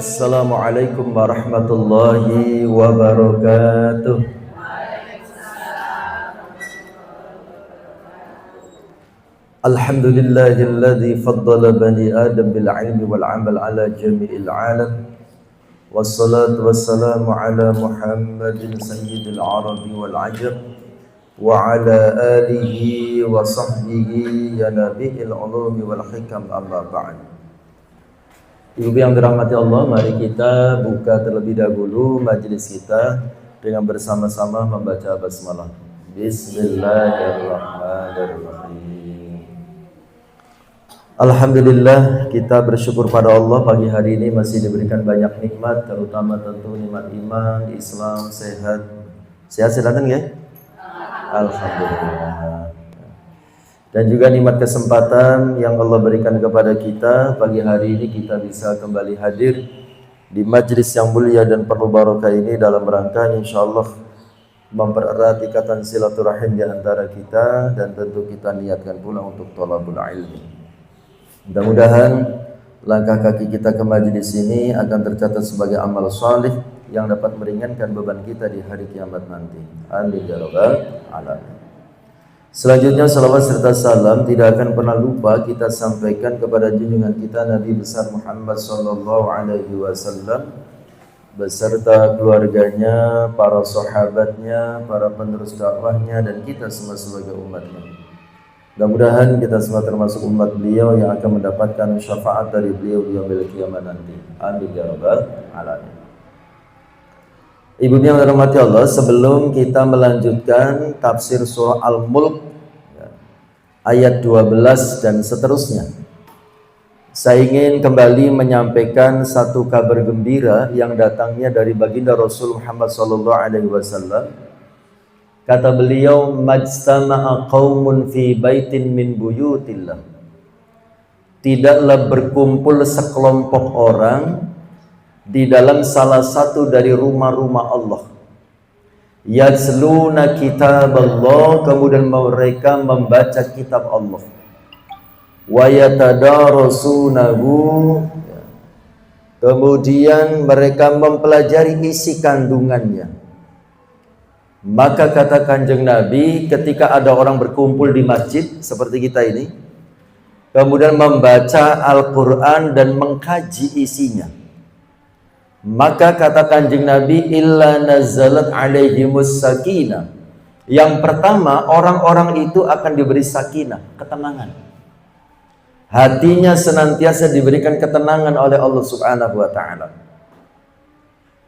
Assalamualaikum warahmatullahi wabarakatuh. Alhamdulillahilladzi faddala bani Adam bil ilmi wal amal ala jami'il alam. Wassalatu wassalamu ala Muhammadin sayyidil arabi wal ajam wa ala alihi wa sahbihi ya nabi'il ulumi wal hikam amma ba'd. Ibu yang dirahmati Allah, mari kita buka terlebih dahulu majelis kita dengan bersama-sama membaca basmalah. Bismillahirrahmanirrahim. Alhamdulillah, kita bersyukur pada Allah pagi hari ini masih diberikan banyak nikmat, terutama tentu nikmat iman, Islam, sehat. Sehat datang ya? Alhamdulillah. Dan juga nikmat kesempatan yang Allah berikan kepada kita pagi hari ini kita bisa kembali hadir di majlis yang mulia dan penuh barokah ini dalam rangka insyaallah mempererat ikatan silaturahim di antara kita dan tentu kita niatkan pula untuk thalabul ilmi. Mudah-mudahan langkah kaki kita ke majlis ini akan tercatat sebagai amal salih yang dapat meringankan beban kita di hari kiamat nanti. Amin ya rabbal alamin. Selanjutnya salawat serta salam tidak akan pernah lupa kita sampaikan kepada junjungan kita Nabi besar Muhammad sallallahu alaihi wasallam beserta keluarganya, para sahabatnya, para penerus dakwahnya dan kita semua sebagai umatnya. Mudah-mudahan kita semua termasuk umat beliau yang akan mendapatkan syafaat dari beliau di yaumil qiyamah nanti. Amin ya rabbal alamin. Ibu yang dirahmati Allah, sebelum kita melanjutkan tafsir surah Al-Mulk ayat 12 dan seterusnya, saya ingin kembali menyampaikan satu kabar gembira yang datangnya dari baginda Rasul Muhammad SAW. Kata beliau, majtama'a qaumun fi baitin min buyutillah. Tidaklah berkumpul sekelompok orang di dalam salah satu dari rumah-rumah Allah. Yatsluna kitab Allah, kemudian mereka membaca kitab Allah. Wa yatadarasunahu, kemudian mereka mempelajari isi kandungannya. Maka kata Kanjeng Nabi, ketika ada orang berkumpul di masjid seperti kita ini, kemudian membaca Al-Quran dan mengkaji isinya, maka kata Kanjeng Nabi, illa nazalat alaihimus sakinah. Yang pertama, orang-orang itu akan diberi sakinah, ketenangan. Hatinya senantiasa diberikan ketenangan oleh Allah Subhanahu wa taala.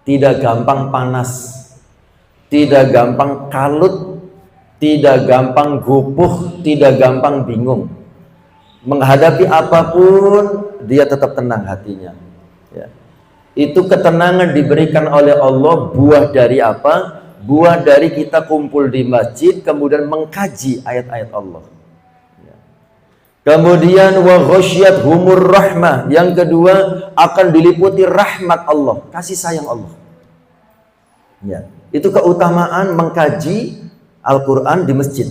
Tidak gampang panas, tidak gampang kalut, tidak gampang gupuh, tidak gampang bingung. Menghadapi apapun dia tetap tenang hatinya. Ya. Itu ketenangan diberikan oleh Allah. Buah dari apa? Buah dari kita kumpul di masjid kemudian mengkaji ayat-ayat Allah. Kemudian wa ghasyiyatuhumur rahmah. Yang kedua akan diliputi rahmat Allah, kasih sayang Allah. Ya, itu keutamaan mengkaji Al-Quran di masjid.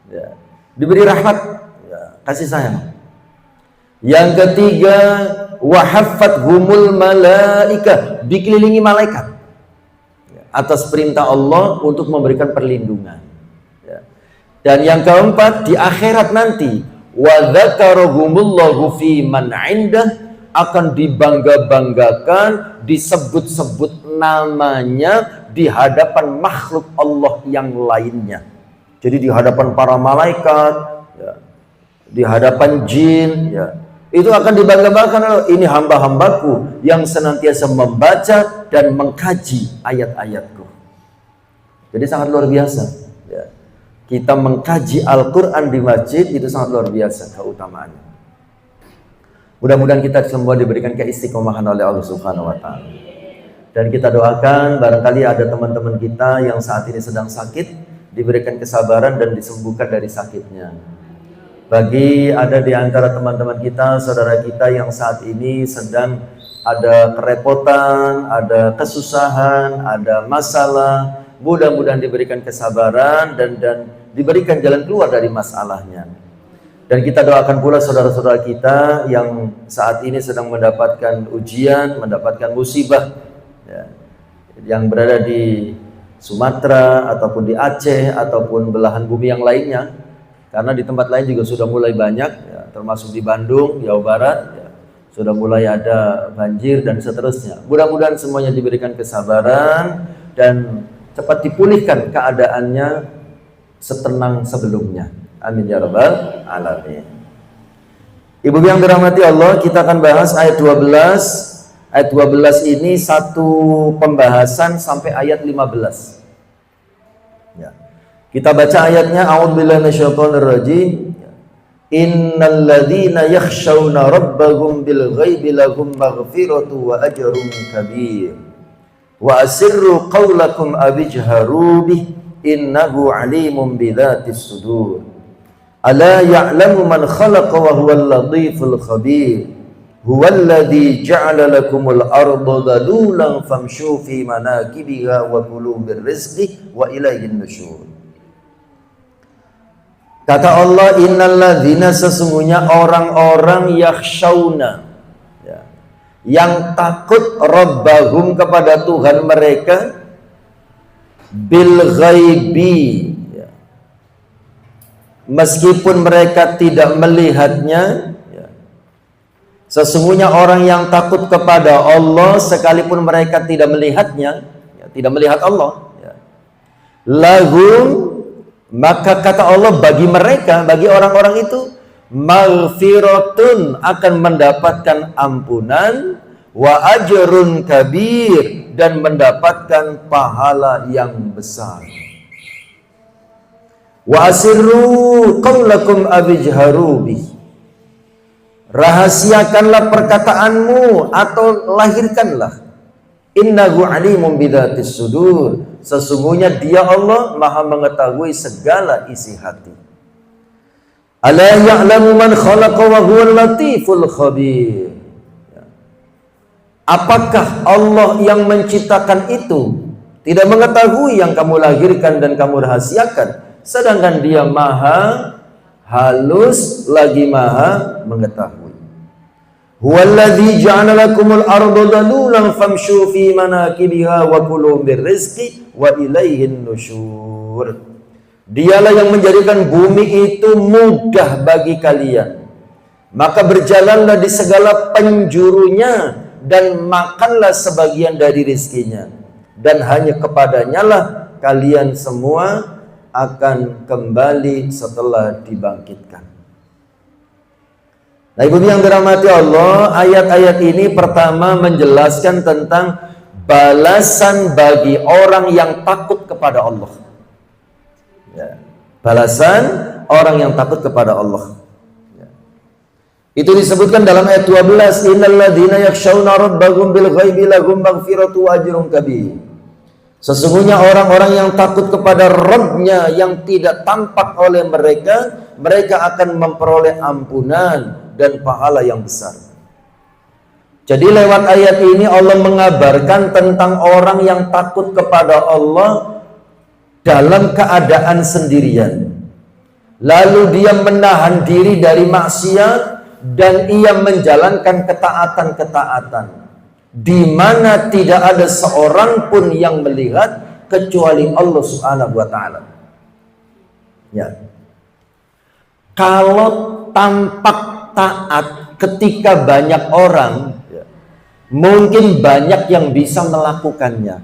Ya. Diberi rahmat, ya, kasih sayang. Yang ketiga, wahafathumul malaikah, dikelilingi malaikat atas perintah Allah untuk memberikan perlindungan. Dan yang keempat, di akhirat nanti, wa dzakarohumullahu fi man indah, akan dibangga-banggakan, disebut-sebut namanya di hadapan makhluk Allah yang lainnya. Jadi di hadapan para malaikat, ya, di hadapan jin, ya, itu akan dibangga-banggakan, ini hamba-hambaku yang senantiasa membaca dan mengkaji ayat-ayatku. Jadi sangat luar biasa. Ya. Kita mengkaji Al-Quran di masjid itu sangat luar biasa keutamaannya. Mudah-mudahan kita semua diberikan keistiqomahan oleh Allah Subhanahu wa taala. Dan kita doakan barangkali ada teman-teman kita yang saat ini sedang sakit, diberikan kesabaran dan disembuhkan dari sakitnya. Bagi ada di antara teman-teman kita, saudara kita yang saat ini sedang ada kerepotan, ada kesusahan, ada masalah, mudah-mudahan diberikan kesabaran dan diberikan jalan keluar dari masalahnya. Dan kita doakan pula saudara-saudara kita yang saat ini sedang mendapatkan ujian, mendapatkan musibah, ya, yang berada di Sumatera ataupun di Aceh ataupun belahan bumi yang lainnya. Karena di tempat lain juga sudah mulai banyak, ya, termasuk di Bandung, Jawa Barat, ya, sudah mulai ada banjir dan seterusnya. Mudah-mudahan semuanya diberikan kesabaran dan cepat dipulihkan keadaannya setenang sebelumnya. Amin ya rabbal alamin. Ibu yang dirahmati Allah, kita akan bahas ayat 12. Ayat 12 ini satu pembahasan sampai ayat 15. Ya. Kita baca ayatnya, a'udzubillahi minasyaitonirrajim. Innal ladzina yakhshawna rabbahum bil ghaibi lahum maghfiratu wa ajrun kabir. Wa asirru qawlakum abijharu bih innahu alimun bidzatis sudur. Ala ya'lamu man khalaqa wa huwal latiful khabir. Huwal ladzi ja'ala lakumul arda dhalulan famshu fi manakibiha wa kulu mir rizqi wa ilaihin nusyur. Kata Allah, innal ladzina, sesungguhnya orang-orang yakhshawna, ya, yang takut rabbahum kepada Tuhan mereka bil ghaibi, meskipun mereka tidak melihatnya, ya. Sesungguhnya orang yang takut kepada Allah sekalipun mereka tidak melihatnya, ya, tidak melihat Allah, ya. Lahum, maka kata Allah, bagi mereka, bagi orang-orang itu, maghfiratun, akan mendapatkan ampunan, wa ajrun kabir, dan mendapatkan pahala yang besar. Wa asirru qawlakum abijharu bih, rahasiakanlah perkataanmu atau lahirkanlah. Innahu alimun bidzatis sudur, sesungguhnya Dia Allah Maha mengetahui segala isi hati. Ala ya'lamu man khalaqa wa huwal latiful khabir. Apakah Allah yang menciptakan itu tidak mengetahui yang kamu lahirkan dan kamu rahasiakan? Sedangkan Dia maha halus lagi maha mengetahui. Huwallazi ja'ala lakumul arda dhalulan famshu fi manakibiha wa kulu mir rizqi wa ilaihin nusyur. Dialah yang menjadikan bumi itu mudah bagi kalian, maka berjalanlah di segala penjurunya dan makanlah sebagian dari rizkinya, dan hanya kepadanya lah kalian semua akan kembali setelah dibangkitkan. Nah, ibu yang dirahmati Allah, ayat-ayat ini pertama menjelaskan tentang balasan bagi orang yang takut kepada Allah. Ya, balasan orang yang takut kepada Allah. Ya. Itu disebutkan dalam ayat 12, innal ladzina yakhshawna rabbahum bil ghaibi lahum maghfiratu wa ajrun kabir. Sesungguhnya orang-orang yang takut kepada Rabb-nya yang tidak tampak oleh mereka, mereka akan memperoleh ampunan dan pahala yang besar. Jadi lewat ayat ini Allah mengabarkan tentang orang yang takut kepada Allah dalam keadaan sendirian. Lalu dia menahan diri dari maksiat dan ia menjalankan ketaatan-ketaatan, di mana tidak ada seorang pun yang melihat kecuali Allah Subhanahu wa taala. Ya. Kalau tampak taat ketika banyak orang, ya, mungkin banyak yang bisa melakukannya.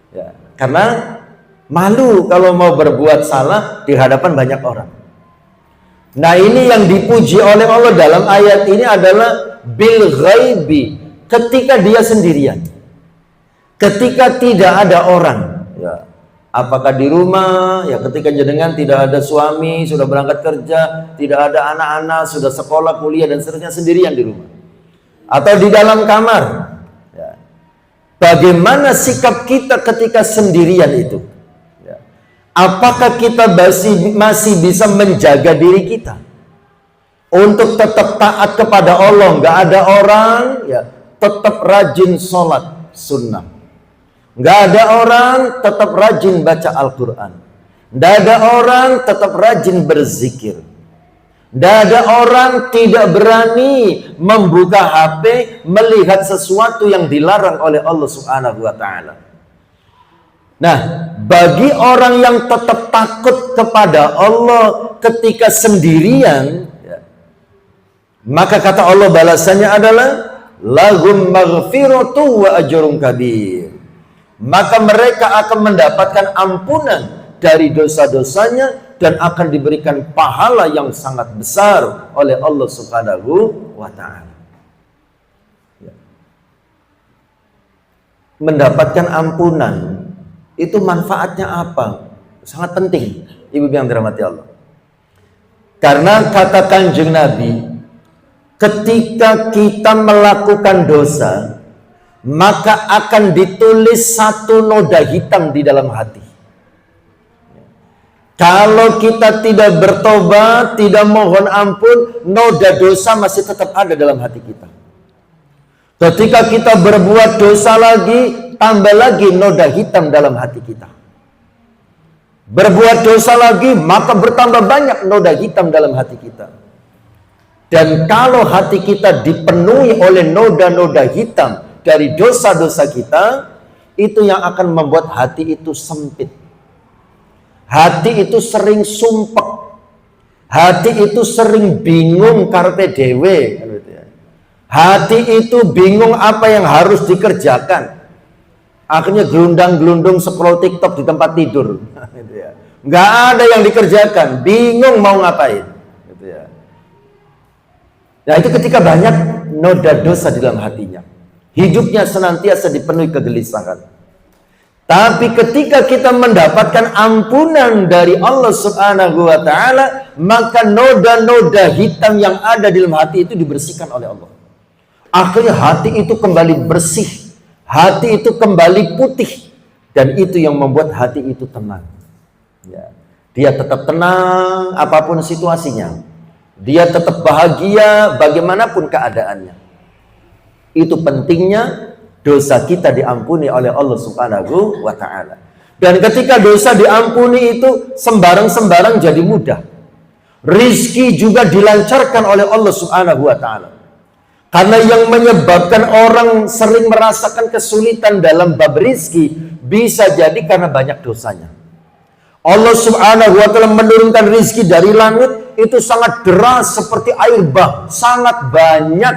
Ya, karena malu kalau mau berbuat salah di hadapan banyak orang. Nah, ini yang dipuji oleh Allah dalam ayat ini adalah bil ghaibi, ketika dia sendirian, ketika tidak ada orang, ya, apakah di rumah, ya, ketika jenengan tidak ada suami, sudah berangkat kerja, tidak ada anak-anak, sudah sekolah, kuliah dan seterusnya, sendirian di rumah, atau di dalam kamar, ya. Bagaimana sikap kita ketika sendirian itu? Ya. Apakah kita masih bisa menjaga diri kita untuk tetap taat kepada Allah? Nggak ada orang, ya, tetap rajin sholat sunnah. Nggak ada orang, tetap rajin baca Al-Quran. Nggak ada orang, tetap rajin berzikir. Tidak ada orang tidak berani membuka HP melihat sesuatu yang dilarang oleh Allah Subhanahu wa taala. Nah, bagi orang yang tetap takut kepada Allah ketika sendirian, maka kata Allah balasannya adalah lahum maghfiratu wa ajrun kabir. Maka mereka akan mendapatkan ampunan dari dosa-dosanya dan akan diberikan pahala yang sangat besar oleh Allah Subhanahu wa taala. Mendapatkan ampunan itu manfaatnya apa? Sangat penting, Ibu yang dirahmati Allah. Karena kata Kanjeng Nabi, ketika kita melakukan dosa, maka akan ditulis satu noda hitam di dalam hati. Kalau kita tidak bertobat, tidak mohon ampun, noda dosa masih tetap ada dalam hati kita. Ketika kita berbuat dosa lagi, tambah lagi noda hitam dalam hati kita. Berbuat dosa lagi, maka bertambah banyak noda hitam dalam hati kita. Dan kalau hati kita dipenuhi oleh noda-noda hitam dari dosa-dosa kita, itu yang akan membuat hati itu sempit. Hati itu sering sumpek. Hati itu sering bingung karpe dewe. Hati itu bingung apa yang harus dikerjakan. Akhirnya gelundang-gelundung scroll TikTok di tempat tidur. Nggak ada yang dikerjakan. Bingung mau ngapain. Nah itu ketika banyak noda dosa di dalam hatinya. Hidupnya senantiasa dipenuhi kegelisahan. Tapi ketika kita mendapatkan ampunan dari Allah Subhanahu wa taala, maka noda-noda hitam yang ada di dalam hati itu dibersihkan oleh Allah. Akhirnya hati itu kembali bersih, hati itu kembali putih, dan itu yang membuat hati itu tenang. Ya. Dia tetap tenang apapun situasinya. Dia tetap bahagia bagaimanapun keadaannya. Itu pentingnya dosa kita diampuni oleh Allah Subhanahu wa taala. Dan ketika dosa diampuni itu sembarang-sembarang jadi mudah. Rizki juga dilancarkan oleh Allah Subhanahu wa taala. Karena yang menyebabkan orang sering merasakan kesulitan dalam bab rizki bisa jadi karena banyak dosanya. Allah Subhanahu wa taala menurunkan rizki dari langit itu sangat deras seperti air bah, sangat banyak.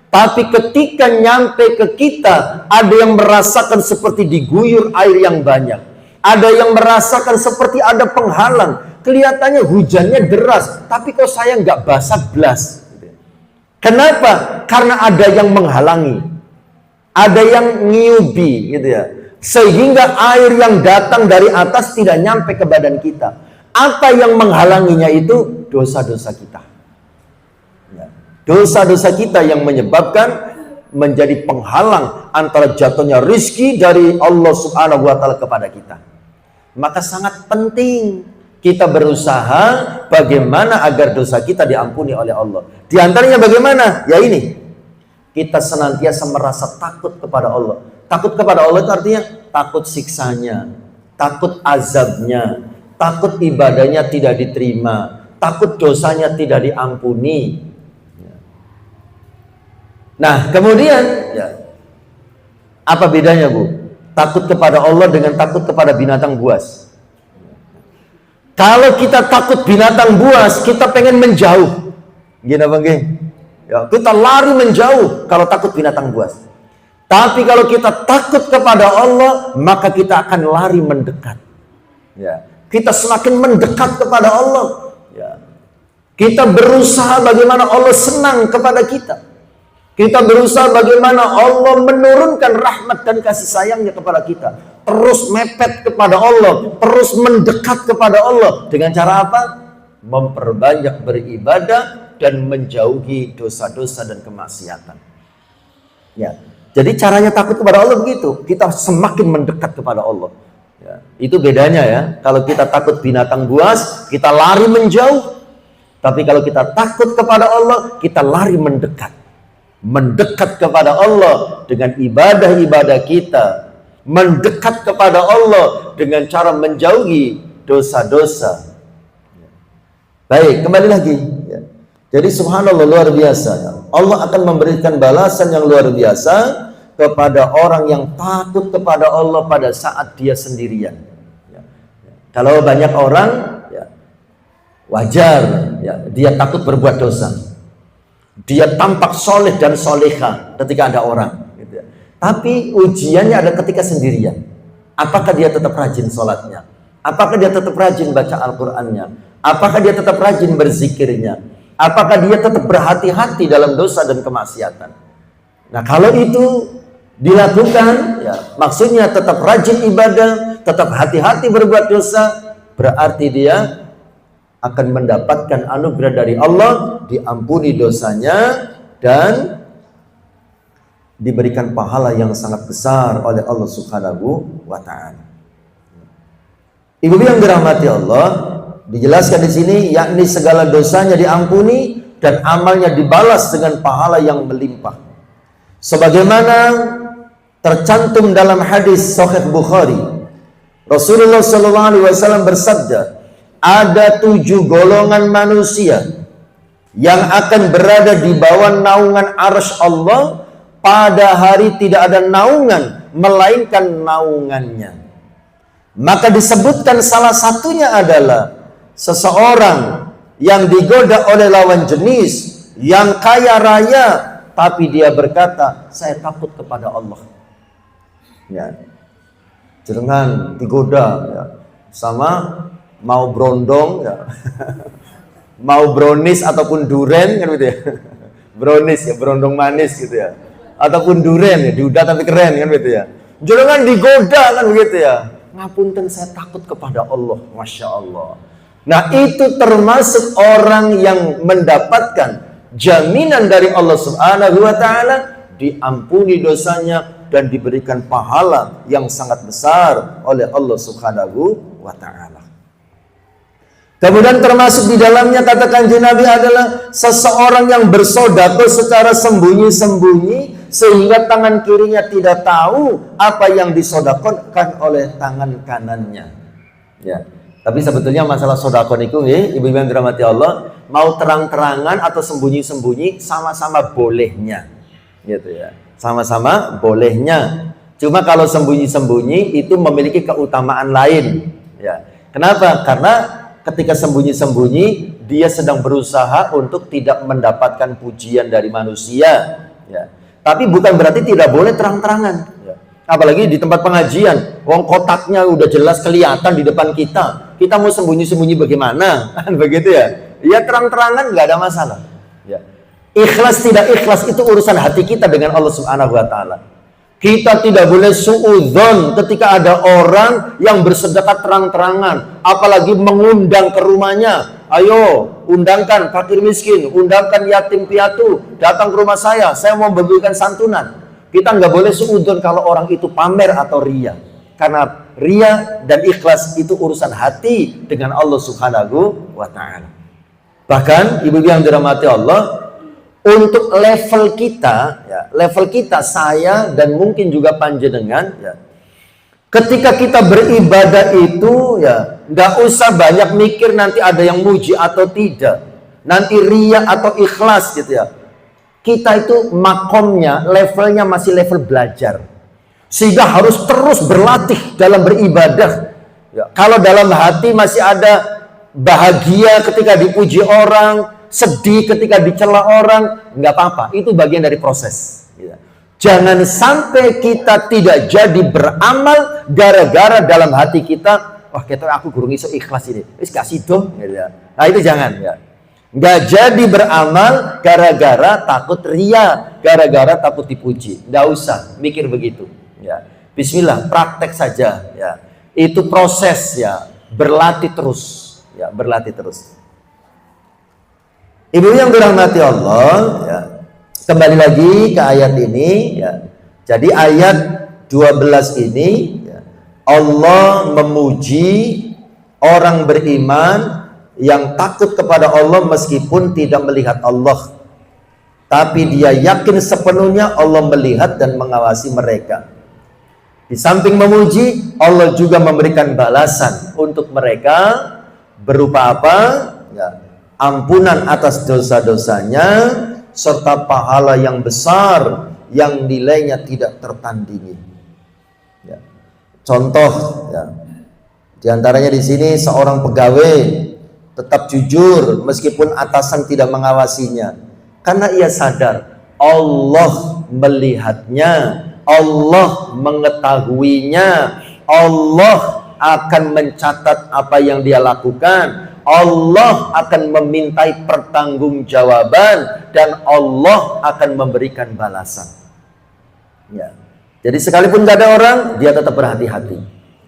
Tapi ketika nyampe ke kita, ada yang merasakan seperti diguyur air yang banyak. Ada yang merasakan seperti ada penghalang. Kelihatannya hujannya deras, tapi kok saya nggak basah blas. Kenapa? Karena ada yang menghalangi. Ada yang ngiubi, gitu ya. Sehingga air yang datang dari atas tidak nyampe ke badan kita. Apa yang menghalanginya itu? Dosa-dosa kita. Dosa-dosa kita yang menyebabkan menjadi penghalang antara jatuhnya rizki dari Allah Subhanahu wa taala kepada kita. Maka sangat penting kita berusaha bagaimana agar dosa kita diampuni oleh Allah. Di antaranya bagaimana? Ya ini. Kita senantiasa merasa takut kepada Allah. Takut kepada Allah itu artinya takut siksanya, takut azabnya, takut ibadahnya tidak diterima, takut dosanya tidak diampuni. Nah, kemudian ya, apa bedanya, Bu? Takut kepada Allah dengan takut kepada binatang buas. Kalau kita takut binatang buas, kita pengen menjauh. Gini apa nggih? Ya, kita lari menjauh kalau takut binatang buas. Tapi kalau kita takut kepada Allah, maka kita akan lari mendekat. Ya, kita semakin mendekat kepada Allah. Ya. Kita berusaha bagaimana Allah senang kepada kita. Kita berusaha bagaimana Allah menurunkan rahmat dan kasih sayangnya kepada kita. Terus mepet kepada Allah. Terus mendekat kepada Allah. Dengan cara apa? Memperbanyak beribadah dan menjauhi dosa-dosa dan kemaksiatan. Ya. Jadi caranya takut kepada Allah begitu. Kita semakin mendekat kepada Allah. Ya. Itu bedanya ya. Kalau kita takut binatang buas, kita lari menjauh. Tapi kalau kita takut kepada Allah, kita lari mendekat. Mendekat kepada Allah dengan ibadah-ibadah kita, mendekat kepada Allah dengan cara menjauhi dosa-dosa. Baik, kembali lagi. Jadi subhanallah, luar biasa ya. Allah akan memberikan balasan yang luar biasa kepada orang yang takut kepada Allah pada saat dia sendirian. Ya. Kalau banyak orang, ya, wajar ya, dia takut berbuat dosa. Dia tampak soleh dan soleha ketika ada orang. Gitu ya. Tapi ujiannya ada ketika sendirian. Apakah dia tetap rajin sholatnya? Apakah dia tetap rajin baca Al-Qurannya? Apakah dia tetap rajin berzikirnya? Apakah dia tetap berhati-hati dalam dosa dan kemaksiatan? Nah, kalau itu dilakukan, ya, maksudnya tetap rajin ibadah, tetap hati-hati berbuat dosa, berarti dia akan mendapatkan anugerah dari Allah, diampuni dosanya dan diberikan pahala yang sangat besar oleh Allah Subhanahu wa taala. Ibu yang dirahmati Allah, dijelaskan di sini yakni segala dosanya diampuni dan amalnya dibalas dengan pahala yang melimpah. Sebagaimana tercantum dalam hadis Sahih Bukhari, Rasulullah SAW bersabda, ada 7 golongan manusia yang akan berada di bawah naungan arsy Allah pada hari tidak ada naungan melainkan naungannya. Maka disebutkan salah satunya adalah seseorang yang digoda oleh lawan jenis, yang kaya raya, tapi dia berkata, saya takut kepada Allah. Ya, jangan digoda ya, sama mau brondong, ya. Mau brownies ataupun duren kan gitu ya. Brownies ya, brondong manis gitu ya. Ataupun duren ya, diudah tapi keren kan gitu ya. Jangan digoda kan begitu ya. Ngapunten, saya takut kepada Allah, masya Allah. Nah, itu termasuk orang yang mendapatkan jaminan dari Allah Subhanahu wa taala, diampuni dosanya dan diberikan pahala yang sangat besar oleh Allah Subhanahu wa taala. Kemudian termasuk di dalamnya kata Kanjeng Nabi adalah seseorang yang bersedekah secara sembunyi-sembunyi sehingga tangan kirinya tidak tahu apa yang disedekahkan oleh tangan kanannya. Ya. Tapi sebetulnya masalah sedekah itu ibu-ibu yang dirahmati Allah, mau terang-terangan atau sembunyi-sembunyi sama-sama bolehnya. Gitu ya. Sama-sama bolehnya. Cuma kalau sembunyi-sembunyi itu memiliki keutamaan lain. Ya. Kenapa? Karena ketika sembunyi-sembunyi dia sedang berusaha untuk tidak mendapatkan pujian dari manusia. Ya. Tapi bukan berarti tidak boleh terang-terangan. Ya. Apalagi di tempat pengajian, wong kotaknya udah jelas kelihatan di depan kita. Kita mau sembunyi-sembunyi bagaimana? Begitu ya. Ya terang-terangan nggak ada masalah. Ya. Ikhlas tidak ikhlas itu urusan hati kita dengan Allah Subhanahu wa taala. Kita tidak boleh suudzon ketika ada orang yang bersedekah terang-terangan, apalagi mengundang ke rumahnya. Ayo, undangkan fakir miskin, undangkan yatim piatu, datang ke rumah saya mau memberikan santunan. Kita nggak boleh suudzon kalau orang itu pamer atau ria. Karena ria dan ikhlas itu urusan hati dengan Allah Subhanahu wa taala. Bahkan ibu yang dirahmati Allah, untuk level kita, ya, level kita, saya dan mungkin juga panjenengan, ya, ketika kita beribadah itu, ya, nggak usah banyak mikir nanti ada yang muji atau tidak, nanti ria atau ikhlas gitu ya. Kita itu makomnya, levelnya masih level belajar, sehingga harus terus berlatih dalam beribadah. Ya, kalau dalam hati masih ada bahagia ketika dipuji orang, sedih ketika dicela orang, nggak apa-apa, itu bagian dari proses. Jangan sampai kita tidak jadi beramal gara-gara dalam hati kita, wah kita aku gurung iso ikhlas ini, wis kasih dong. Nah itu jangan ya. Nggak jadi beramal gara-gara takut ria, gara-gara takut dipuji. Nggak usah mikir begitu. Ya. Bismillah, praktek saja. Ya. Itu proses ya, berlatih terus. Ya, berlatih terus. Ibu yang dirahmati Allah, ya, kembali lagi ke ayat ini. Ya. Jadi ayat 12 ini, ya, Allah memuji orang beriman yang takut kepada Allah meskipun tidak melihat Allah. Tapi dia yakin sepenuhnya Allah melihat dan mengawasi mereka. Di samping memuji, Allah juga memberikan balasan untuk mereka berupa apa? Ya. ampunan atas dosa-dosanya, serta pahala yang besar yang nilainya tidak tertandingi. Ya. Contoh, ya. Di antaranya di sini seorang pegawai tetap jujur meskipun atasan tidak mengawasinya, karena ia sadar Allah melihatnya, Allah mengetahuinya, Allah akan mencatat apa yang dia lakukan, Allah akan memintai pertanggungjawaban, dan Allah akan memberikan balasan. Ya. Jadi sekalipun gak ada orang, dia tetap berhati-hati.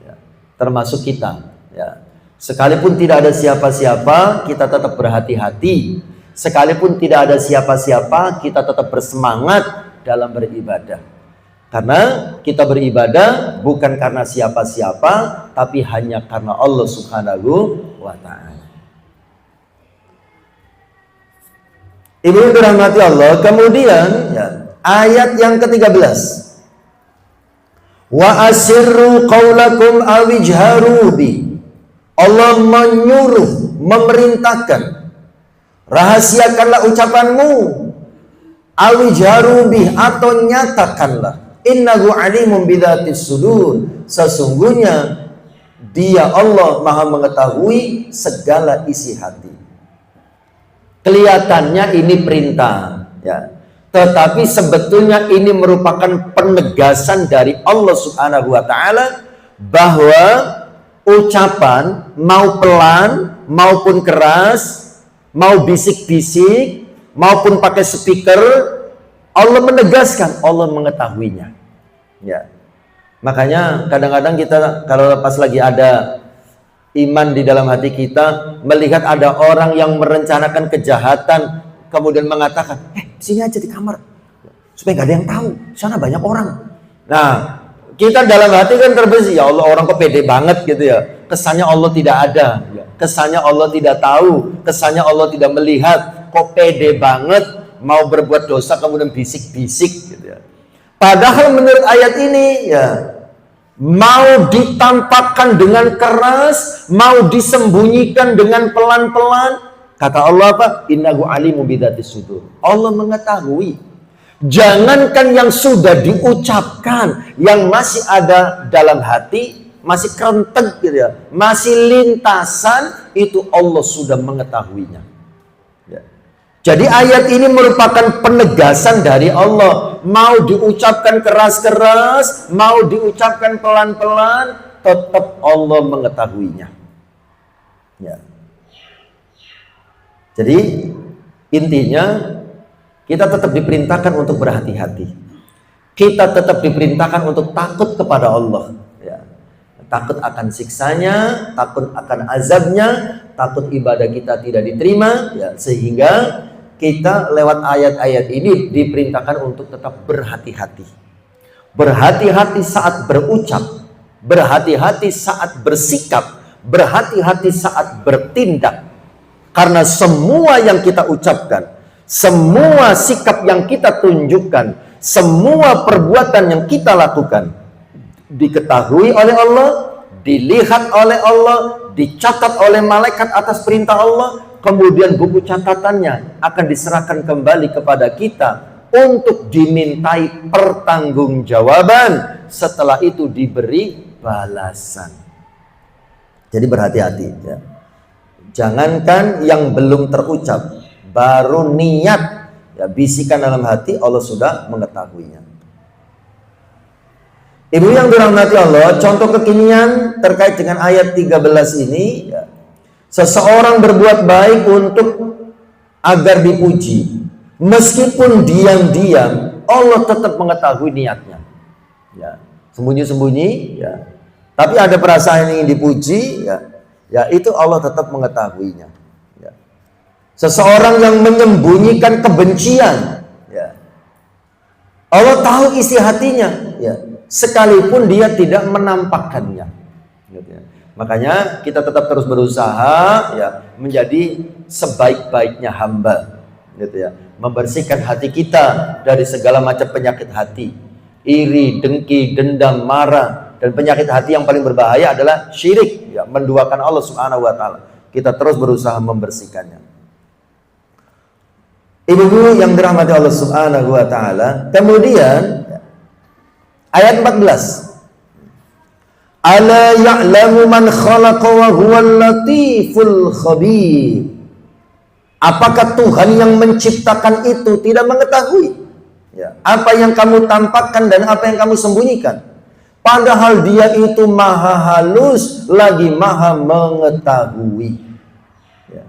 Ya. Termasuk kita. Ya. Sekalipun tidak ada siapa-siapa, kita tetap berhati-hati. Sekalipun tidak ada siapa-siapa, kita tetap bersemangat dalam beribadah. Karena kita beribadah bukan karena siapa-siapa, tapi hanya karena Allah Subhanahu wa Ta'ala. Ibu yang dirahmati Allah, kemudian ya, ayat yang ke-13. Wa asirru qaulakum awijharu bi. Allah menyuruh, memerintahkan, rahasiakanlah ucapanmu, awijharu bi, atau nyatakanlah. Innahu alimun bidzatis sudur. Sesungguhnya Dia Allah Maha mengetahui segala isi hati. Kelihatannya ini perintah, ya. Tetapi sebetulnya ini merupakan penegasan dari Allah Subhanahu wa Ta'ala bahwa ucapan mau pelan maupun keras, mau bisik-bisik maupun pakai speaker, Allah menegaskan, Allah mengetahuinya. Ya. Makanya kadang-kadang kita kalau pas lagi ada iman di dalam hati kita, melihat ada orang yang merencanakan kejahatan, kemudian mengatakan, sini aja di kamar, supaya gak ada yang tahu, sana banyak orang. Nah, kita dalam hati kan terbersih, ya Allah, orang kok pede banget gitu ya. Kesannya Allah tidak ada, kesannya Allah tidak tahu, kesannya Allah tidak melihat, kok pede banget, mau berbuat dosa kemudian bisik-bisik gitu ya. Padahal menurut ayat ini, ya, mau ditampakkan dengan keras, mau disembunyikan dengan pelan-pelan, kata Allah apa? Innahu alimu bidzatis sudur. Allah mengetahui. Jangankan yang sudah diucapkan, yang masih ada dalam hati, masih kerentek gitu ya, masih lintasan, itu Allah sudah mengetahuinya. Ya. Jadi ayat ini merupakan penegasan dari Allah. Mau diucapkan keras-keras, mau diucapkan pelan-pelan, tetap Allah mengetahuinya. Ya. Jadi intinya kita tetap diperintahkan untuk berhati-hati. Kita tetap diperintahkan untuk takut kepada Allah. Ya. Takut akan siksanya, takut akan azabnya, takut ibadah kita tidak diterima. Ya. Sehingga kita lewat ayat-ayat ini diperintahkan untuk tetap berhati-hati. Berhati-hati saat berucap, berhati-hati saat bersikap, berhati-hati saat bertindak. Karena semua yang kita ucapkan, semua sikap yang kita tunjukkan, semua perbuatan yang kita lakukan, diketahui oleh Allah, dilihat oleh Allah, dicatat oleh malaikat atas perintah Allah. Kemudian buku catatannya akan diserahkan kembali kepada kita untuk dimintai pertanggungjawaban, setelah itu diberi balasan. Jadi berhati-hati ya. Jangankan yang belum terucap, baru niat ya, bisikan dalam hati, Allah sudah mengetahuinya. Ibu yang dirahmati Allah, contoh kekinian terkait dengan ayat 13 ini ya. Seseorang berbuat baik untuk agar dipuji, meskipun diam-diam, Allah tetap mengetahui niatnya. Ya, sembunyi-sembunyi, ya. Tapi ada perasaan yang ingin dipuji, ya itu Allah tetap mengetahuinya. Ya. Seseorang yang menyembunyikan kebencian, ya. Allah tahu isi hatinya, ya. Sekalipun dia tidak menampakkannya. Gitu ya. Makanya kita tetap terus berusaha ya menjadi sebaik-baiknya hamba, gitu ya. Membersihkan hati kita dari segala macam penyakit hati, iri, dengki, dendam, marah, dan penyakit hati yang paling berbahaya adalah syirik, ya, menduakan Allah Subhanahu wa Ta'ala. Kita terus berusaha membersihkannya. Ibu-ibu yang dirahmati Allah Subhanahu wa taala, kemudian ayat 14. Ala ya'lamu man khalaqa wa huwal latiful khabir. Apakah Tuhan yang menciptakan itu tidak mengetahui? Ya, apa yang kamu tampakkan dan apa yang kamu sembunyikan? Padahal Dia itu maha halus lagi maha mengetahui. Ya.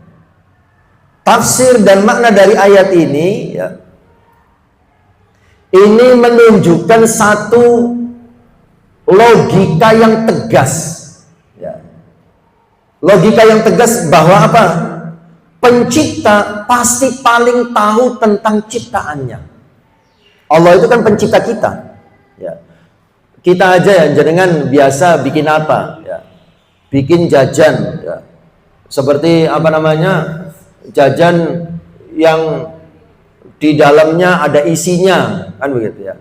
Tafsir dan makna dari ayat ini, ya, ini menunjukkan satu logika yang tegas. Ya. Logika yang tegas bahwa apa? Pencipta pasti paling tahu tentang ciptaannya. Allah itu kan pencipta kita. Ya. Kita aja ya, jenengan biasa bikin apa? Ya. Bikin jajan. Ya. Seperti apa namanya? Jajan yang di dalamnya ada isinya, kan begitu ya.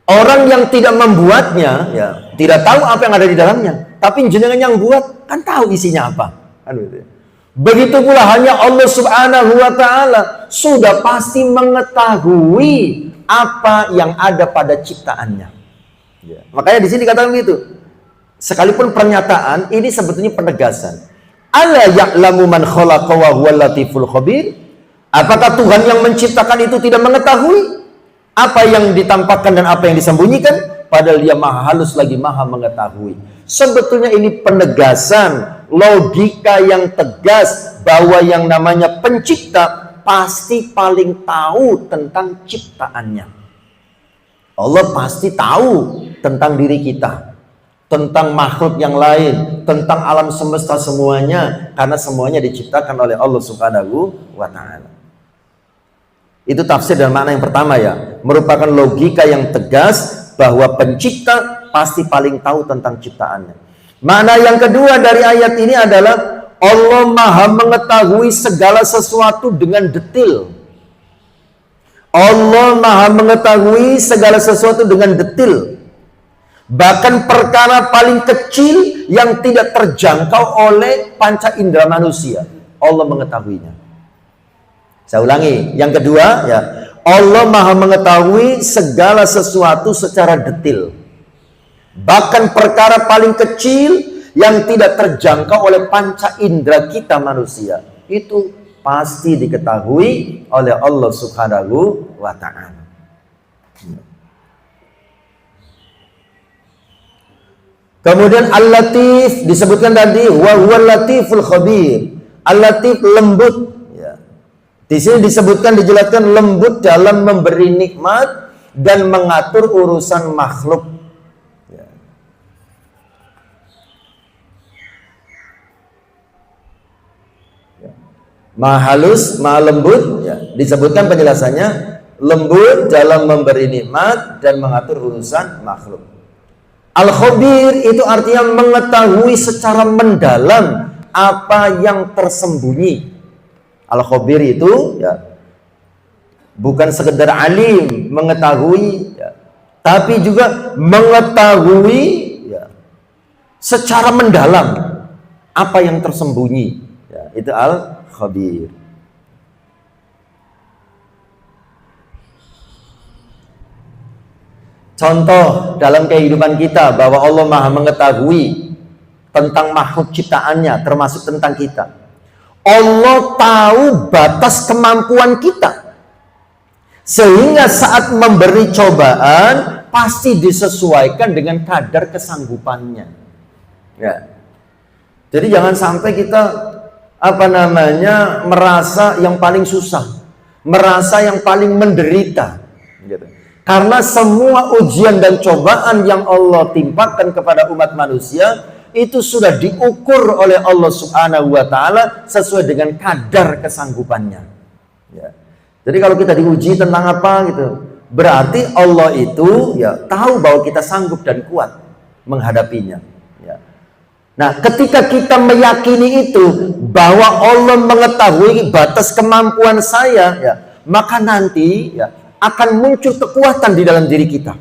Orang yang tidak membuatnya, ya, tidak tahu apa yang ada di dalamnya. Tapi jenengan yang buat, kan tahu isinya apa, kan begitu ya. Begitu pula hanya Allah Subhanahu wa taala sudah pasti mengetahui apa yang ada pada ciptaannya. Ya. Makanya di sini dikatakan begitu. Sekalipun pernyataan ini sebetulnya penegasan. Ala ya'lamu man khalaqa wa huwal latiful khabir. Apakah Tuhan yang menciptakan itu tidak mengetahui apa yang ditampakkan dan apa yang disembunyikan? Padahal Dia maha halus lagi maha mengetahui. Sebetulnya ini penegasan logika yang tegas bahwa yang namanya pencipta pasti paling tahu tentang ciptaannya. Allah pasti tahu tentang diri kita, tentang makhluk yang lain, tentang alam semesta semuanya, karena semuanya diciptakan oleh Allah Subhanahu wa taala. Itu tafsir dan makna yang pertama ya, merupakan logika yang tegas bahwa pencipta pasti paling tahu tentang ciptaannya. Makna yang kedua dari ayat ini adalah Allah maha mengetahui segala sesuatu dengan detail. Allah maha mengetahui segala sesuatu dengan detail. Bahkan perkara paling kecil yang tidak terjangkau oleh panca indera manusia, Allah mengetahuinya. Saya ulangi, yang kedua ya, Allah maha mengetahui segala sesuatu secara detail. Bahkan perkara paling kecil yang tidak terjangkau oleh panca indera kita manusia, itu pasti diketahui oleh Allah Subhanahu wa ta'ala. Kemudian Al-Latif disebutkan tadi, wa huwal latiful khabir. Al-Latif lembut ya. Di sini disebutkan, dijelaskan lembut dalam memberi nikmat dan mengatur urusan makhluk. Ya. Ya. Maha halus, maha lembut ya. Disebutkan penjelasannya lembut dalam memberi nikmat dan mengatur urusan makhluk. Al-Khabir itu artinya mengetahui secara mendalam apa yang tersembunyi. Al-Khabir itu ya, bukan sekedar alim mengetahui ya, tapi juga mengetahui ya, secara mendalam apa yang tersembunyi ya, itu Al-Khabir. Contoh dalam kehidupan kita bahwa Allah maha mengetahui tentang makhluk ciptaannya, termasuk tentang kita. Allah tahu batas kemampuan kita, sehingga saat memberi cobaan pasti disesuaikan dengan kadar kesanggupannya ya. Jadi jangan sampai kita merasa yang paling susah, merasa yang paling menderita gitu. Karena semua ujian dan cobaan yang Allah timpakan kepada umat manusia itu sudah diukur oleh Allah Subhanahu wa taala sesuai dengan kadar kesanggupannya. Ya. Jadi kalau kita diuji tentang apa gitu, berarti Allah itu ya tahu bahwa kita sanggup dan kuat menghadapinya. Ya. Nah, ketika kita meyakini itu bahwa Allah mengetahui batas kemampuan saya, ya, maka nanti ya akan muncul kekuatan di dalam diri kita.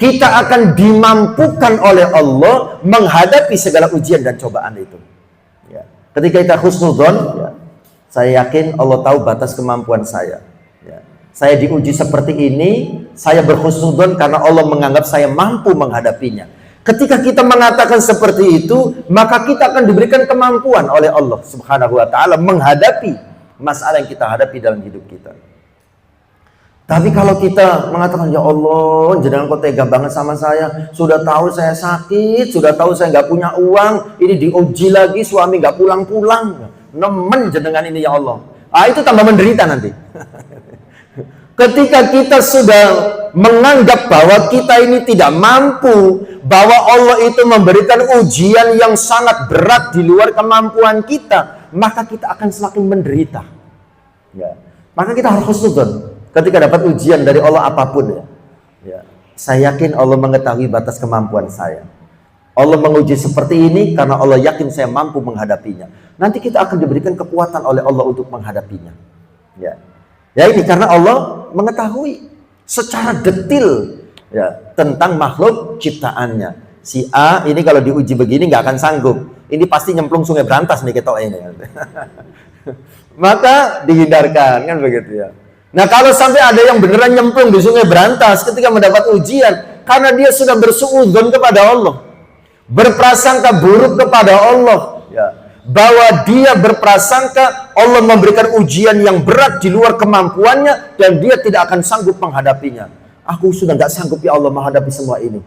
Kita akan dimampukan oleh Allah menghadapi segala ujian dan cobaan itu. Ya. Ketika kita husnudzon, ya, Saya yakin Allah tahu batas kemampuan saya. Ya. Saya diuji seperti ini, saya berhusnudzon karena Allah menganggap saya mampu menghadapinya. Ketika kita mengatakan seperti itu, maka kita akan diberikan kemampuan oleh Allah Subhanahu wa taala menghadapi masalah yang kita hadapi dalam hidup kita. Tapi kalau kita mengatakan, ya Allah, jenengan kok tega banget sama saya, sudah tahu saya sakit, sudah tahu saya nggak punya uang, ini diuji lagi, suami nggak pulang-pulang, nemen jenengan ini ya Allah. Itu tambah menderita nanti. Ketika kita sudah menganggap bahwa kita ini tidak mampu, bahwa Allah itu memberikan ujian yang sangat berat di luar kemampuan kita, maka kita akan semakin menderita. Ya. Maka kita harus husnudzon ketika dapat ujian dari Allah apapun ya. Ya. Saya yakin Allah mengetahui batas kemampuan saya. Allah menguji seperti ini karena Allah yakin saya mampu menghadapinya. Nanti kita akan diberikan kekuatan oleh Allah untuk menghadapinya. Ya. Ya ini karena Allah mengetahui secara detil ya tentang makhluk ciptaannya. Si A ini kalau diuji begini nggak akan sanggup. Ini pasti nyemplung sungai Berantas nih kita ini. Maka dihindarkan kan begitu ya. Nah kalau sampai ada yang beneran nyemplung di sungai Berantas ketika mendapat ujian karena dia sudah bersuudzon kepada Allah, berprasangka buruk kepada Allah ya, bahwa dia berprasangka Allah memberikan ujian yang berat di luar kemampuannya dan dia tidak akan sanggup menghadapinya. Aku sudah nggak sanggup ya Allah menghadapi semua ini.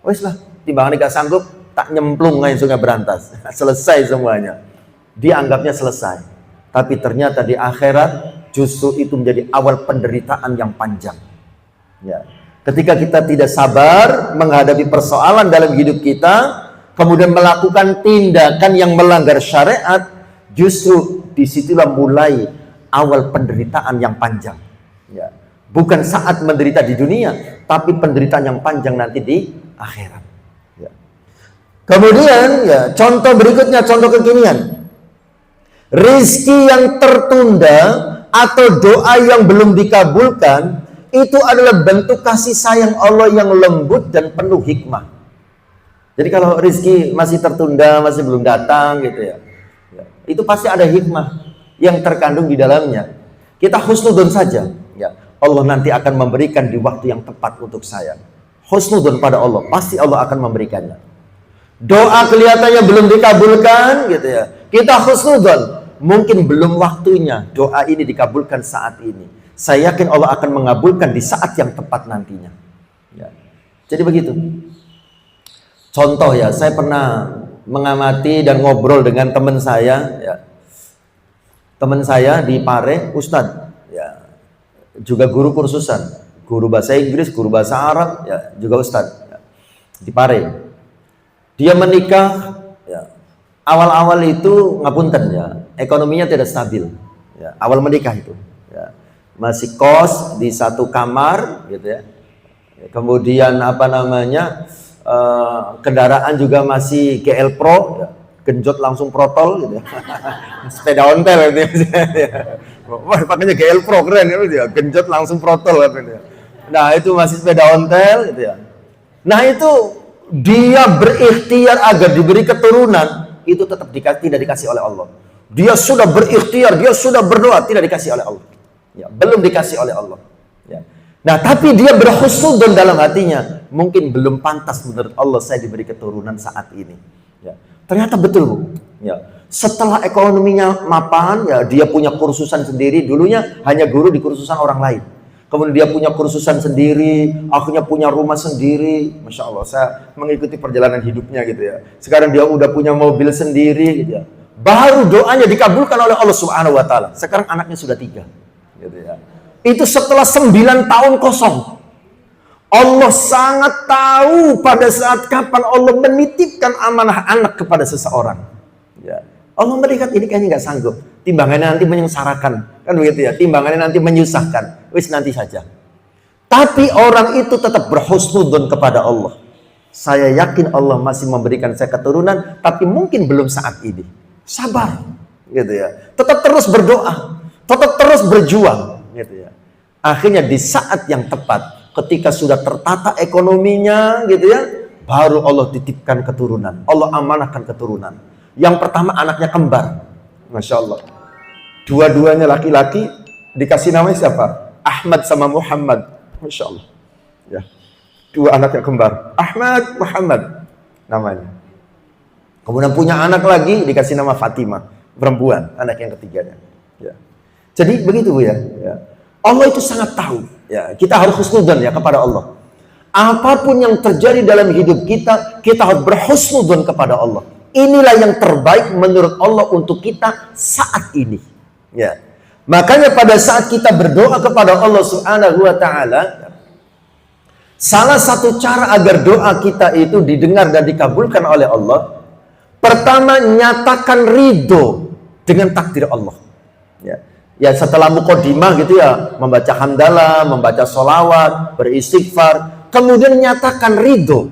Wes lah, timbangan nggak sanggup, tak nyemplung aja sungai Berantas. Selesai semuanya. Dia anggapnya selesai. Tapi ternyata di akhirat justru itu menjadi awal penderitaan yang panjang. Ya. Ketika kita tidak sabar menghadapi persoalan dalam hidup kita, kemudian melakukan tindakan yang melanggar syariat, justru disitulah mulai awal penderitaan yang panjang. Ya. Bukan saat menderita di dunia, tapi penderitaan yang panjang nanti di akhirat. Ya. Kemudian, ya, contoh berikutnya, contoh kekinian. Rizki yang tertunda atau doa yang belum dikabulkan, itu adalah bentuk kasih sayang Allah yang lembut dan penuh hikmah. Jadi kalau rizki masih tertunda, masih belum datang gitu ya, itu pasti ada hikmah yang terkandung di dalamnya. Kita husnudzon saja, ya. Allah nanti akan memberikan di waktu yang tepat untuk saya. Husnudzon pada Allah, pasti Allah akan memberikannya. Doa kelihatannya belum dikabulkan gitu ya. Kita husnudzon, mungkin belum waktunya doa ini dikabulkan saat ini. Saya yakin Allah akan mengabulkan di saat yang tepat nantinya. Ya. Jadi begitu. Contoh ya, saya pernah mengamati dan ngobrol dengan teman saya, ya. Teman saya di Pare, Ustadz, ya, juga guru kursusan, guru bahasa Inggris, guru bahasa Arab, ya, juga Ustadz, ya, di Pare. Dia menikah, ya, awal-awal itu ngapunten ya, ekonominya tidak stabil, ya, awal menikah itu, ya, masih kos di satu kamar, gitu ya. Kemudian apa namanya? Kendaraan juga masih GL Pro, ya. Genjot langsung protol gitu ya. Sepeda ontel gitu ya. Wah, pakainya GL Pro keren gitu ya. Genjot langsung protol gitu ya. Nah, itu masih sepeda ontel gitu ya. Nah, itu dia berikhtiar agar diberi keturunan, itu tetap tidak dikasih oleh Allah. Dia sudah berikhtiar, dia sudah berdoa, tidak dikasih oleh Allah. Ya, belum dikasih oleh Allah. Ya. Nah, tapi dia berhusnudzon dalam hatinya, mungkin belum pantas menurut Allah saya diberi keturunan saat ini. Ya. Ternyata betul, Bu. Ya. Setelah ekonominya mapan, ya dia punya kursusan sendiri. Dulunya hanya guru di kursusan orang lain. Kemudian dia punya kursusan sendiri, akhirnya punya rumah sendiri. Masya Allah, saya mengikuti perjalanan hidupnya gitu ya. Sekarang dia udah punya mobil sendiri gitu ya. Baru doanya dikabulkan oleh Allah Subhanahu wa taala. Sekarang anaknya sudah 3. Gitu ya. Itu setelah 9 tahun kosong. Allah sangat tahu pada saat kapan Allah menitipkan amanah anak kepada seseorang. Ya. Allah melihat ini kayaknya nggak sanggup. Timbangannya nanti menyengsarakan. Kan begitu ya. Timbangannya nanti menyusahkan. Wis nanti saja. Tapi orang itu tetap berhusnudzon kepada Allah. Saya yakin Allah masih memberikan saya keturunan. Tapi mungkin belum saat ini. Sabar. Gitu ya. Tetap terus berdoa. Tetap terus berjuang. Gitu ya. Akhirnya di saat yang tepat, ketika sudah tertata ekonominya, gitu ya, baru Allah titipkan keturunan. Allah amanahkan keturunan. Yang pertama anaknya kembar, masya Allah. Dua-duanya laki-laki, dikasih namanya siapa? Ahmad sama Muhammad. Masya Allah. Ya. Dua anak yang kembar. Ahmad, Muhammad namanya. Kemudian punya anak lagi, dikasih nama Fatimah. Perempuan, anak yang ketiganya. Ya. Jadi begitu ya. Ya. Allah itu sangat tahu. Ya. Kita harus husnudzon ya kepada Allah. Apapun yang terjadi dalam hidup kita, kita harus berhusnudzon kepada Allah. Inilah yang terbaik menurut Allah untuk kita saat ini. Ya. Makanya pada saat kita berdoa kepada Allah Subhanahu wa taala, salah satu cara agar doa kita itu didengar dan dikabulkan oleh Allah, pertama nyatakan ridho dengan takdir Allah. Ya. Ya setelah muqaddimah gitu ya, membaca hamdalah, membaca sholawat, beristighfar, kemudian nyatakan ridho.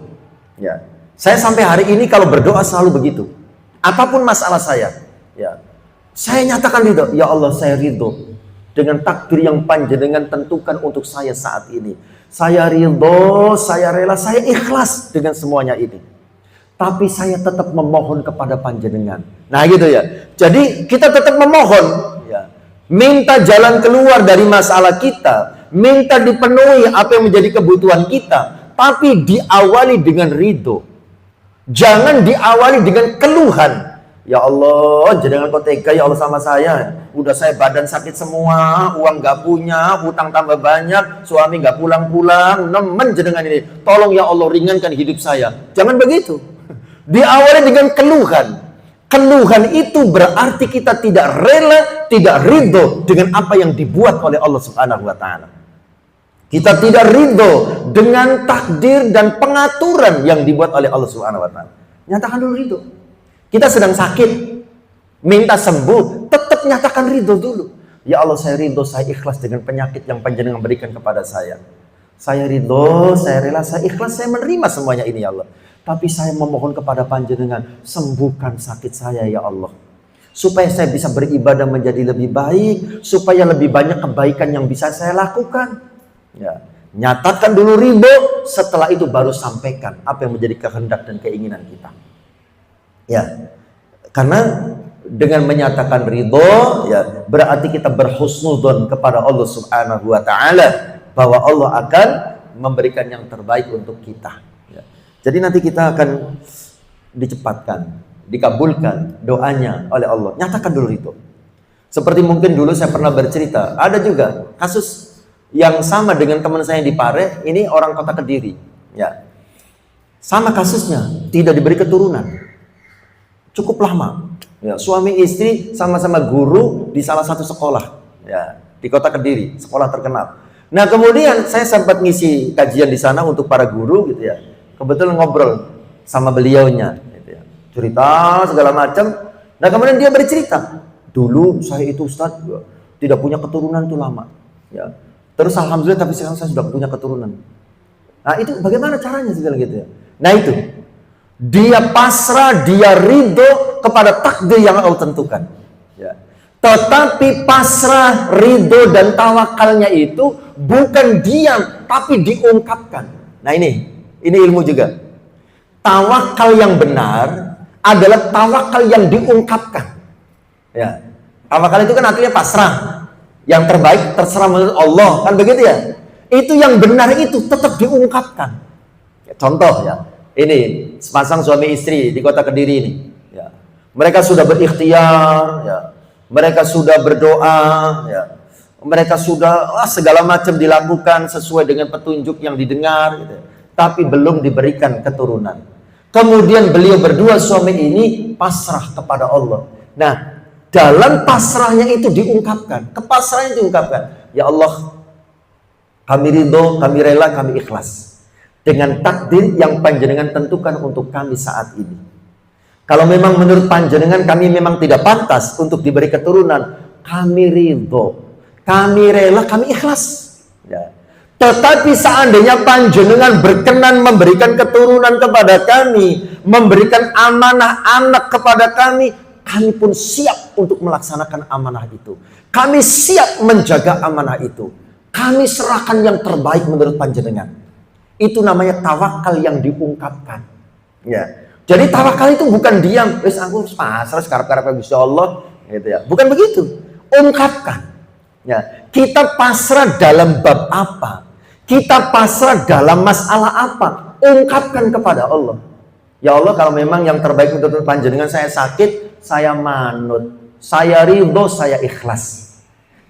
Ya. Saya sampai hari ini kalau berdoa selalu begitu. Apapun masalah saya, ya, saya nyatakan ridho. Ya Allah, saya ridho dengan takdir yang panjenengan tentukan untuk saya saat ini. Saya ridho, saya rela, saya ikhlas dengan semuanya ini. Tapi saya tetap memohon kepada panjenengan. Nah gitu ya. Jadi kita tetap memohon, ya. Minta jalan keluar dari masalah kita, minta dipenuhi apa yang menjadi kebutuhan kita, tapi diawali dengan ridho. Jangan diawali dengan keluhan. Ya Allah, jangan kau tega ya Allah sama saya. Udah saya badan sakit semua, uang gak punya, hutang tambah banyak, suami gak pulang-pulang, nemen jenengan ini. Tolong ya Allah ringankan hidup saya. Jangan begitu. Diawali dengan keluhan. Keluhan itu berarti kita tidak rela, tidak ridho dengan apa yang dibuat oleh Allah Subhanahu wa taala. Kita tidak ridho dengan takdir dan pengaturan yang dibuat oleh Allah Subhanahu wa taala. Nyatakan dulu ridho. Kita sedang sakit, minta sembuh, tetap nyatakan ridho dulu. Ya Allah, saya ridho, saya ikhlas dengan penyakit yang panjenengan berikan kepada saya. Saya ridho, saya rela, saya ikhlas, saya menerima semuanya ini ya Allah. Tapi saya memohon kepada panjenengan, sembuhkan sakit saya ya Allah. Supaya saya bisa beribadah menjadi lebih baik, supaya lebih banyak kebaikan yang bisa saya lakukan. Ya, nyatakan dulu ridho, setelah itu baru sampaikan apa yang menjadi kehendak dan keinginan kita. Ya, karena dengan menyatakan ridho, ya berarti kita berhusnudzon kepada Allah Subhanahu wa taala bahwa Allah akan memberikan yang terbaik untuk kita. Ya. Jadi nanti kita akan dicepatkan, dikabulkan doanya oleh Allah. Nyatakan dulu itu. Seperti mungkin dulu saya pernah bercerita, ada juga kasus yang sama dengan teman saya di Pare, ini orang kota Kediri. Ya. Sama kasusnya, tidak diberi keturunan. Cukup lama. Ya, suami istri sama-sama guru di salah satu sekolah, ya, di kota Kediri, sekolah terkenal. Nah, kemudian saya sempat ngisi kajian di sana untuk para guru gitu ya. Kebetulan ngobrol sama beliaunya gitu ya. Cerita segala macam. Nah, kemudian dia bercerita, dulu saya itu Ustaz tidak punya keturunan tuh lama, ya. Terus alhamdulillah tapi sekarang saya sudah punya keturunan. Nah, itu bagaimana caranya segala gitu ya. Nah, itu dia pasrah, dia ridho kepada takdir yang Allah tentukan. Ya. Tetapi pasrah, ridho dan tawakalnya itu bukan diam, tapi diungkapkan. Nah ini ilmu juga. Tawakal yang benar adalah tawakal yang diungkapkan. Ya. Tawakal itu kan artinya pasrah. Yang terbaik terserah menurut Allah, kan begitu ya? Itu yang benar itu tetap diungkapkan. Ya, contoh ya. Ini sepasang suami istri di kota Kediri ini. Ya. Mereka sudah berikhtiar, ya. Mereka sudah berdoa, ya. Mereka sudah segala macam dilakukan sesuai dengan petunjuk yang didengar, gitu. Tapi belum diberikan keturunan. Kemudian beliau berdua suami ini pasrah kepada Allah. Nah, dalam pasrahnya itu diungkapkan, kepasrahan diungkapkan. Ya Allah, kami ridho, kami rela, kami ikhlas dengan takdir yang panjenengan tentukan untuk kami saat ini. Kalau memang menurut panjenengan kami memang tidak pantas untuk diberi keturunan, kami ridho, kami rela, kami ikhlas. Ya. Tetapi seandainya panjenengan berkenan memberikan keturunan kepada kami, memberikan amanah anak kepada kami, kami pun siap untuk melaksanakan amanah itu. Kami siap menjaga amanah itu. Kami serahkan yang terbaik menurut panjenengan. Itu namanya tawakal yang diungkapkan. Ya. Jadi tawakal itu bukan diam, wis aku pasrah sekarang Gusti Allah, gitu ya. Bukan begitu. ungkapkan. Ya, kita pasrah dalam bab apa? Kita pasrah dalam masalah apa? Ungkapkan kepada Allah. Ya Allah, kalau memang yang terbaik untuk panjenengan saya sakit, saya manut, saya ridho, saya ikhlas.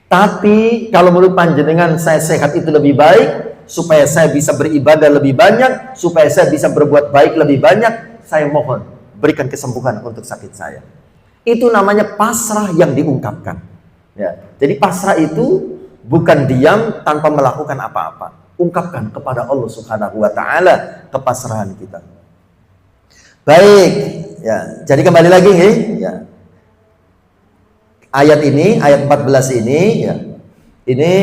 Tapi kalau menurut panjenengan saya sehat itu lebih baik, supaya saya bisa beribadah lebih banyak, supaya saya bisa berbuat baik lebih banyak, saya mohon berikan kesembuhan untuk sakit saya. Itu namanya pasrah yang diungkapkan. Ya. Jadi pasrah itu bukan diam tanpa melakukan apa-apa. Ungkapkan kepada Allah Subhanahu wa taala kepasrahan kita. Baik, ya. Jadi kembali lagi ya. Ayat ini, ayat 14 ini ya. Ini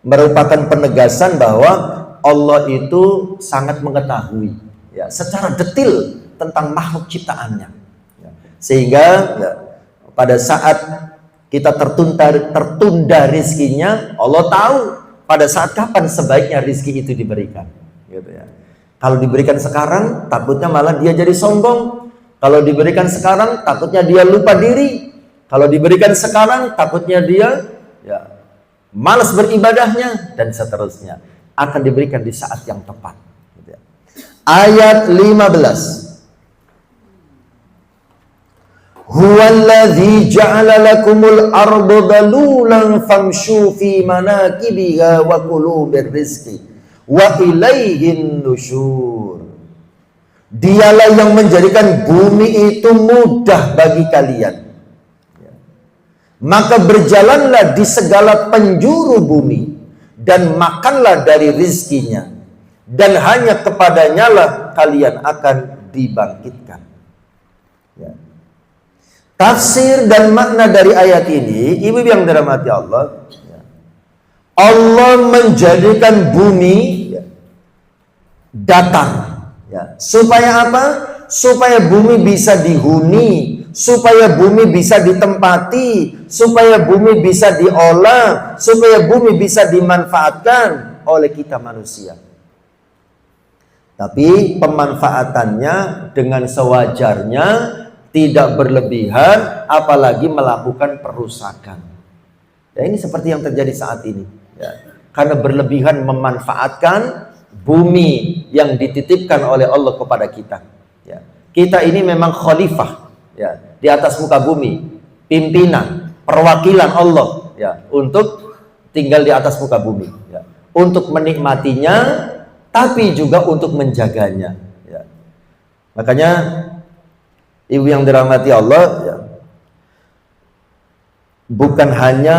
merupakan penegasan bahwa Allah itu sangat mengetahui ya secara detil tentang makhluk ciptaannya. Ya. Sehingga ya, pada saat kita tertunda rizkinya, Allah tahu pada saat kapan sebaiknya rizki itu diberikan. Gitu ya. Kalau diberikan sekarang, takutnya malah dia jadi sombong. Kalau diberikan sekarang, takutnya dia lupa diri. Kalau diberikan sekarang, takutnya dia ya malas beribadahnya dan seterusnya. Akan diberikan di saat yang tepat. Gitu ya. Ayat 15. Huwallazi ja'ala lakumul arda dalulan famshu fi manakibiha wa kulu birrizqi wa ilaihin nusyur. Dialah yang menjadikan bumi itu mudah bagi kalian. Maka berjalanlah di segala penjuru bumi dan makanlah dari rizkinya, dan hanya kepadanya lah kalian akan dibangkitkan. Ya. Tafsir dan makna dari ayat ini, ibu yang dirahmati Allah, ya. Allah menjadikan bumi ya, datar, ya. Supaya apa? Supaya bumi bisa dihuni, supaya bumi bisa ditempati, supaya bumi bisa diolah, supaya bumi bisa dimanfaatkan oleh kita manusia. Tapi pemanfaatannya dengan sewajarnya, tidak berlebihan, apalagi melakukan perusakan. Ya, ini seperti yang terjadi saat ini. Ya. Karena berlebihan memanfaatkan bumi yang dititipkan oleh Allah kepada kita. Ya. Kita ini memang khalifah ya, di atas muka bumi, pimpinan, perwakilan Allah ya, untuk tinggal di atas muka bumi. Ya. Untuk menikmatinya, tapi juga untuk menjaganya. Ya. Makanya ibu yang dirahmati Allah ya, bukan hanya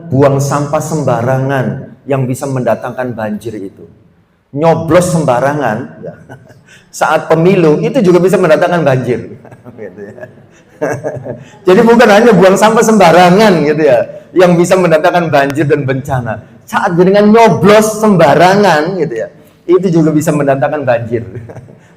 buang sampah sembarangan yang bisa mendatangkan banjir itu. Nyoblos sembarangan ya, saat pemilu itu juga bisa mendatangkan banjir. Gitu ya. Jadi bukan hanya buang sampah sembarangan gitu ya, yang bisa mendatangkan banjir dan bencana. Saat dengan nyoblos sembarangan gitu ya, itu juga bisa mendatangkan banjir.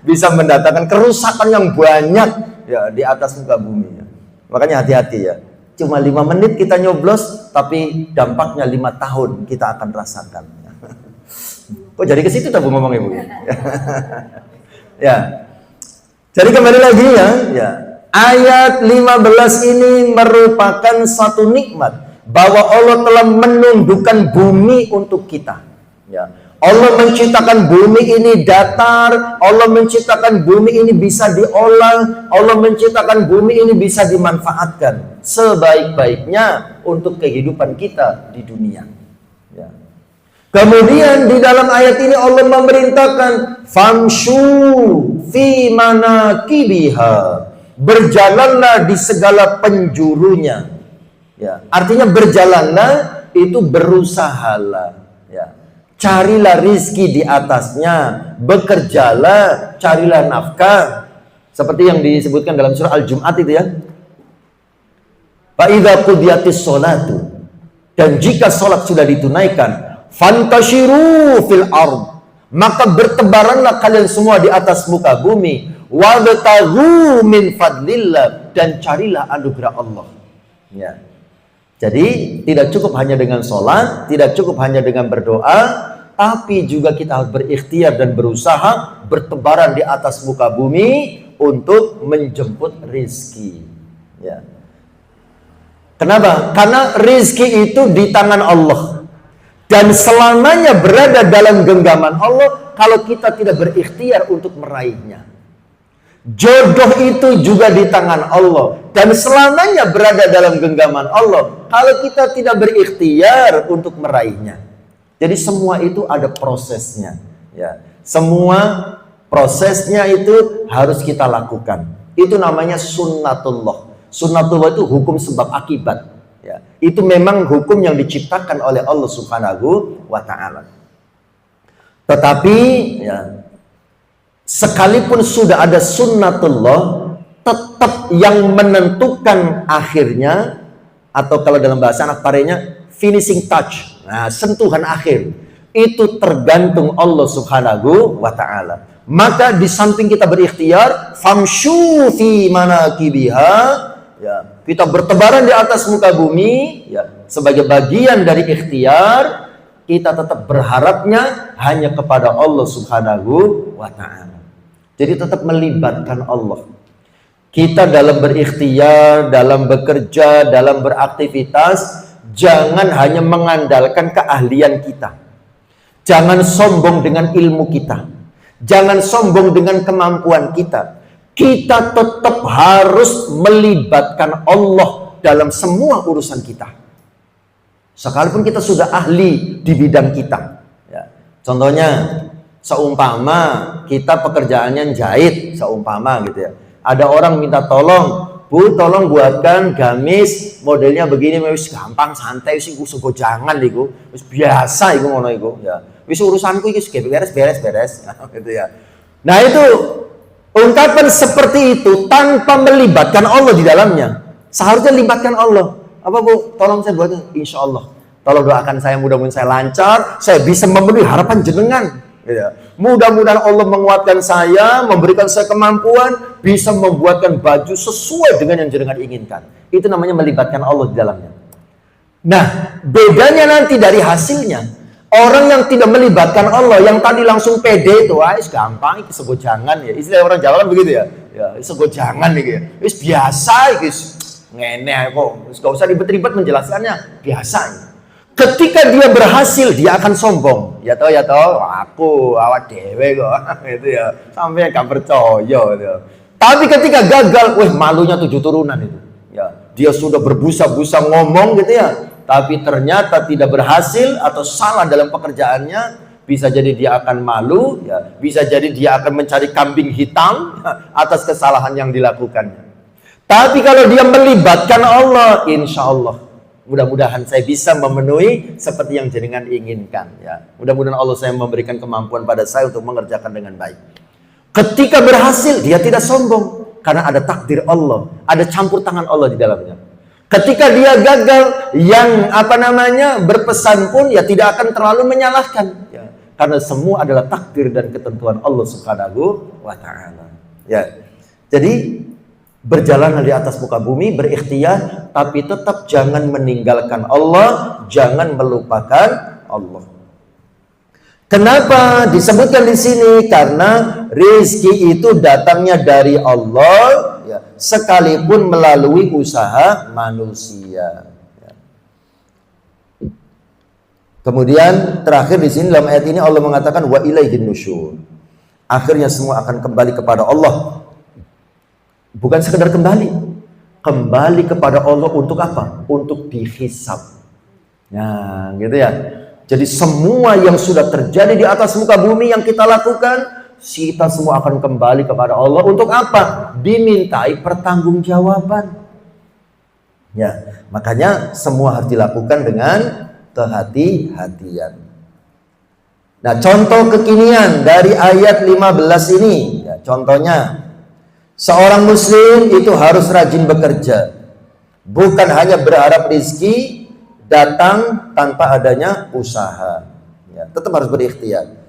Bisa mendatangkan kerusakan yang banyak ya di atas muka bumi ya. Makanya hati-hati ya. Cuma 5 menit kita nyoblos, tapi dampaknya 5 tahun kita akan rasakan. Kok jadi ke situ tak Bu ngomong Ibu? Ya. Jadi kembali lagi ya. Ayat 15 ini merupakan satu nikmat bahwa Allah telah menundukkan bumi untuk kita. Ya. Allah menciptakan bumi ini datar, Allah menciptakan bumi ini bisa diolah, Allah menciptakan bumi ini bisa dimanfaatkan sebaik-baiknya untuk kehidupan kita di dunia. Ya. Kemudian di dalam ayat ini Allah memerintahkan famshu fi manakibiha, berjalanlah di segala penjurunya. Ya, artinya berjalanlah itu berusahalah. Ya. Carilah rizki di atasnya, bekerjalah, carilah nafkah. Seperti yang disebutkan dalam surah Al-Jum'at itu ya. Fa idza qudiyatis sholatu, dan jika sholat sudah ditunaikan, fantashiru fil ard, maka bertebaranlah kalian semua di atas muka bumi, wabtaghu min fadlillah, dan carilah anugerah Allah. Ya. Jadi tidak cukup hanya dengan sholat, tidak cukup hanya dengan berdoa, tapi juga kita harus berikhtiar dan berusaha bertebaran di atas muka bumi untuk menjemput rizki. Ya. Kenapa? Karena rizki itu di tangan Allah. Dan selamanya berada dalam genggaman Allah kalau kita tidak berikhtiar untuk meraihnya. Jodoh itu juga di tangan Allah. Dan selamanya berada dalam genggaman Allah kalau kita tidak berikhtiar untuk meraihnya. Jadi semua itu ada prosesnya. Ya. Semua prosesnya itu harus kita lakukan. Itu namanya sunnatullah. Sunnatullah itu hukum sebab akibat. Ya, itu memang hukum yang diciptakan oleh Allah Subhanahu wa Ta'ala. Tetapi ya, sekalipun sudah ada sunnatullah, tetap yang menentukan akhirnya, atau kalau dalam bahasa anak parenya finishing touch, nah, sentuhan akhir, itu tergantung Allah Subhanahu wa Ta'ala. Maka di samping kita berikhtiar, famshu fi manakibiha, ya, kita bertebaran di atas muka bumi, ya, sebagai bagian dari ikhtiar, kita tetap berharapnya hanya kepada Allah Subhanahu wa Ta'ala. Jadi tetap melibatkan Allah. Kita dalam berikhtiar, dalam bekerja, dalam beraktivitas, jangan hanya mengandalkan keahlian kita. Jangan sombong dengan ilmu kita. Jangan sombong dengan kemampuan kita. Kita tetap harus melibatkan Allah dalam semua urusan kita. Sekalipun kita sudah ahli di bidang kita. Ya. Contohnya, seumpama kita pekerjaannya jahit, seumpama gitu ya. Ada orang minta tolong, Bu, tolong buatkan gamis modelnya begini, wis gampang santai sih, gue jangan iku, wis biasa iku ngono iku, ya. Wis urusanku iki beres, gitu ya. Nah itu ungkapan seperti itu tanpa melibatkan Allah di dalamnya. Seharusnya libatkan Allah. Apa Bu? Tolong saya buatkan. Insya Allah. Tolong doakan saya, mudah-mudahan saya lancar, saya bisa memenuhi harapan jenengan. Gitu. Mudah-mudahan Allah menguatkan saya, memberikan saya kemampuan, bisa membuatkan baju sesuai dengan yang jenengan inginkan. Itu namanya melibatkan Allah di dalamnya. Nah, bedanya nanti dari hasilnya. Orang yang tidak melibatkan Allah, yang tadi langsung pede itu, gampang, itu segojangan ya. Istilah orang Jawa kan begitu ya. Ya, segojangan gitu ya. Itu biasa, itu ngeneh kok. Gak usah ribet-ribet menjelaskannya, biasa. Ketika dia berhasil, dia akan sombong. Ya toh, aku awak dewe kok, gitu ya. Sampai gak percaya gitu. Tapi ketika gagal, malunya 7 turunan itu. Ya, dia sudah berbusa-busa ngomong gitu ya. Tapi ternyata tidak berhasil atau salah dalam pekerjaannya, bisa jadi dia akan malu, ya, bisa jadi dia akan mencari kambing hitam atas kesalahan yang dilakukannya. Tapi kalau dia melibatkan Allah, insya Allah, mudah-mudahan saya bisa memenuhi seperti yang jenengan inginkan. Ya. Mudah-mudahan Allah saya memberikan kemampuan pada saya untuk mengerjakan dengan baik. Ketika berhasil, dia tidak sombong karena ada takdir Allah, ada campur tangan Allah di dalamnya. Ketika dia gagal, yang berpesan pun ya tidak akan terlalu menyalahkan, ya, karena semua adalah takdir dan ketentuan Allah Subhanahu wa Ta'ala. Ya, jadi berjalan di atas muka bumi, berikhtiar, tapi tetap jangan meninggalkan Allah, jangan melupakan Allah. Kenapa disebutkan di sini? Karena rezeki itu datangnya dari Allah, ya, sekalipun melalui usaha manusia. Ya. Kemudian terakhir di sini dalam ayat ini Allah mengatakan wa ilaihin nusyur. Akhirnya semua akan kembali kepada Allah. Bukan sekedar kembali kepada Allah untuk apa? Untuk dihisab. Nah, gitu ya. Jadi semua yang sudah terjadi di atas muka bumi yang kita lakukan, kita semua akan kembali kepada Allah untuk apa? Dimintai pertanggungjawaban. Ya, makanya semua harus dilakukan dengan kehati-hatian. Nah, contoh kekinian dari ayat 15 ini, ya, contohnya seorang muslim itu harus rajin bekerja. Bukan hanya berharap rezeki datang tanpa adanya usaha. Ya, tetap harus berikhtiar.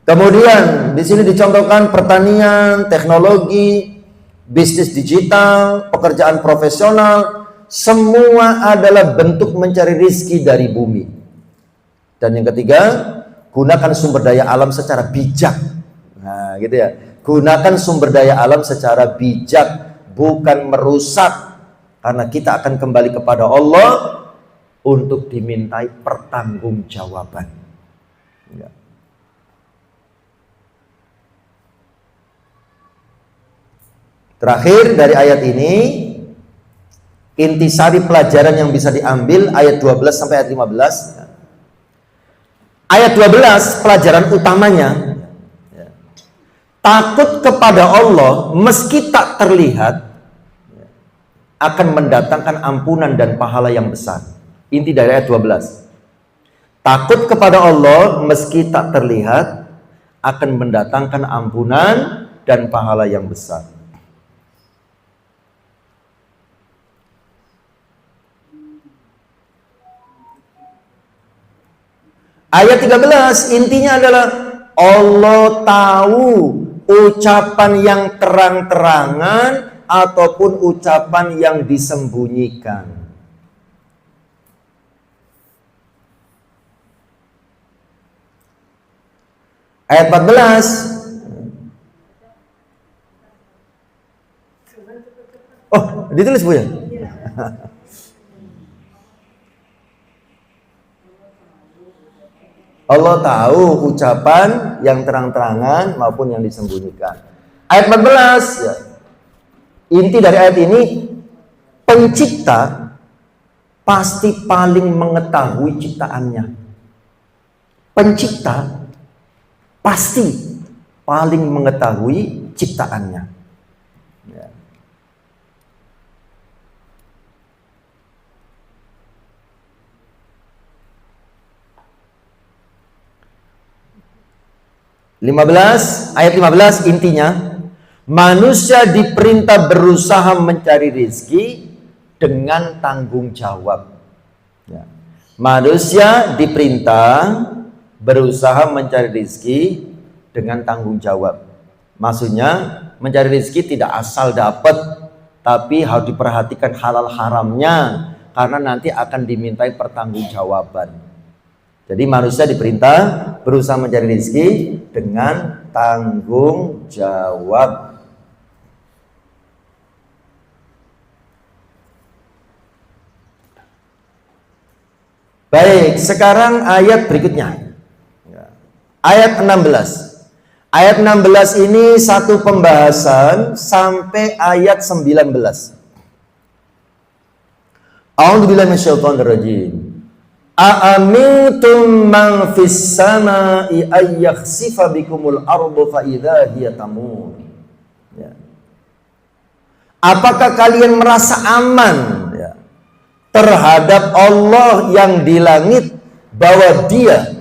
Kemudian di sini dicontohkan pertanian, teknologi, bisnis digital, pekerjaan profesional, semua adalah bentuk mencari rezeki dari bumi. Dan yang ketiga, gunakan sumber daya alam secara bijak. Nah, gitu ya. Gunakan sumber daya alam secara bijak, bukan merusak. Karena kita akan kembali kepada Allah untuk dimintai pertanggungjawaban. Ya. Terakhir dari ayat ini, intisari pelajaran yang bisa diambil ayat 12 sampai ayat 15. Ayat 12 pelajaran utamanya, takut kepada Allah meski tak terlihat akan mendatangkan ampunan dan pahala yang besar. Inti dari ayat 12. Takut kepada Allah meski tak terlihat akan mendatangkan ampunan dan pahala yang besar. Ayat 13 intinya adalah Allah tahu ucapan yang terang-terangan ataupun ucapan yang disembunyikan. Ayat 14. Oh, ditulis Bu ya? Allah tahu ucapan yang terang-terangan maupun yang disembunyikan. Ayat 14 ya. Inti dari ayat ini, pencipta pasti paling mengetahui ciptaannya. Pencipta pasti paling mengetahui ciptaannya. Ya. Ayat 15 intinya, manusia diperintah berusaha mencari rezeki dengan tanggung jawab. Ya. Manusia diperintah berusaha mencari rezeki dengan tanggung jawab. Maksudnya mencari rezeki tidak asal dapat, tapi harus diperhatikan halal haramnya, karena nanti akan dimintai pertanggungjawaban. Jadi manusia diperintah berusaha mencari rezeki dengan tanggung jawab. Baik, sekarang ayat berikutnya. Ayat 16. Ayat 16 ini satu pembahasan sampai ayat 19. A'udzubillahi minasyaitonirrajim. A'amintum man fis sama'i ay yakhsifa bikumul ardu fa idza hiya tamur. Ya. Apakah kalian merasa aman ya, terhadap Allah yang di langit, bahwa Dia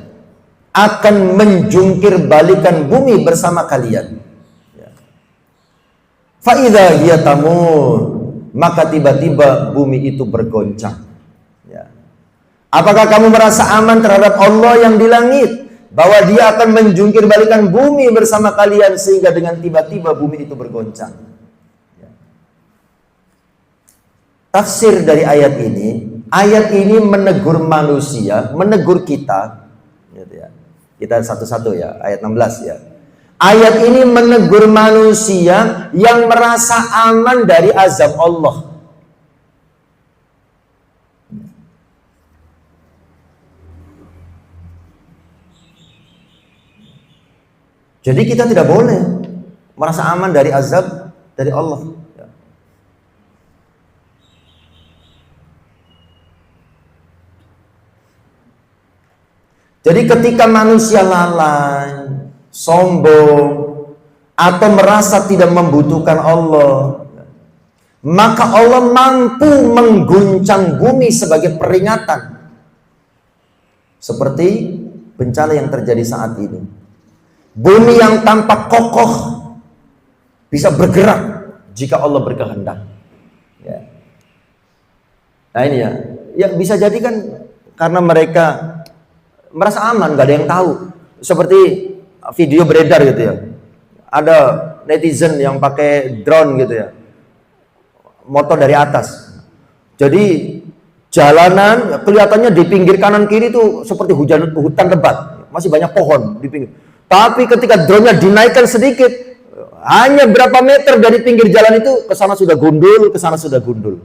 akan menjungkir balikan bumi bersama kalian? Ya. Fa idza hiya tamur, maka tiba-tiba bumi itu bergoncang. Apakah kamu merasa aman terhadap Allah yang di langit, bahwa Dia akan menjungkir balikan bumi bersama kalian sehingga dengan tiba-tiba bumi itu bergoncang? Ya. Tafsir dari ayat ini menegur manusia, menegur kita, gitu ya. Kita satu-satu ya, ayat 16 ya. Ayat ini menegur manusia yang merasa aman dari azab Allah. Jadi kita tidak boleh merasa aman dari azab dari Allah. Jadi ketika manusia lalai, sombong, atau merasa tidak membutuhkan Allah, maka Allah mampu mengguncang bumi sebagai peringatan. Seperti bencana yang terjadi saat ini. Bumi yang tampak kokoh bisa bergerak jika Allah berkehendak. Ya. Nah ini ya bisa jadi kan karena mereka merasa aman, gak ada yang tahu. Seperti video beredar gitu ya. Ada netizen yang pakai drone gitu ya, moto dari atas. Jadi jalanan kelihatannya di pinggir kanan kiri itu seperti hutan lebat, masih banyak pohon di pinggir. Tapi ketika drone-nya dinaikkan sedikit, hanya berapa meter dari pinggir jalan itu, ke sana sudah gundul, ke sana sudah gundul.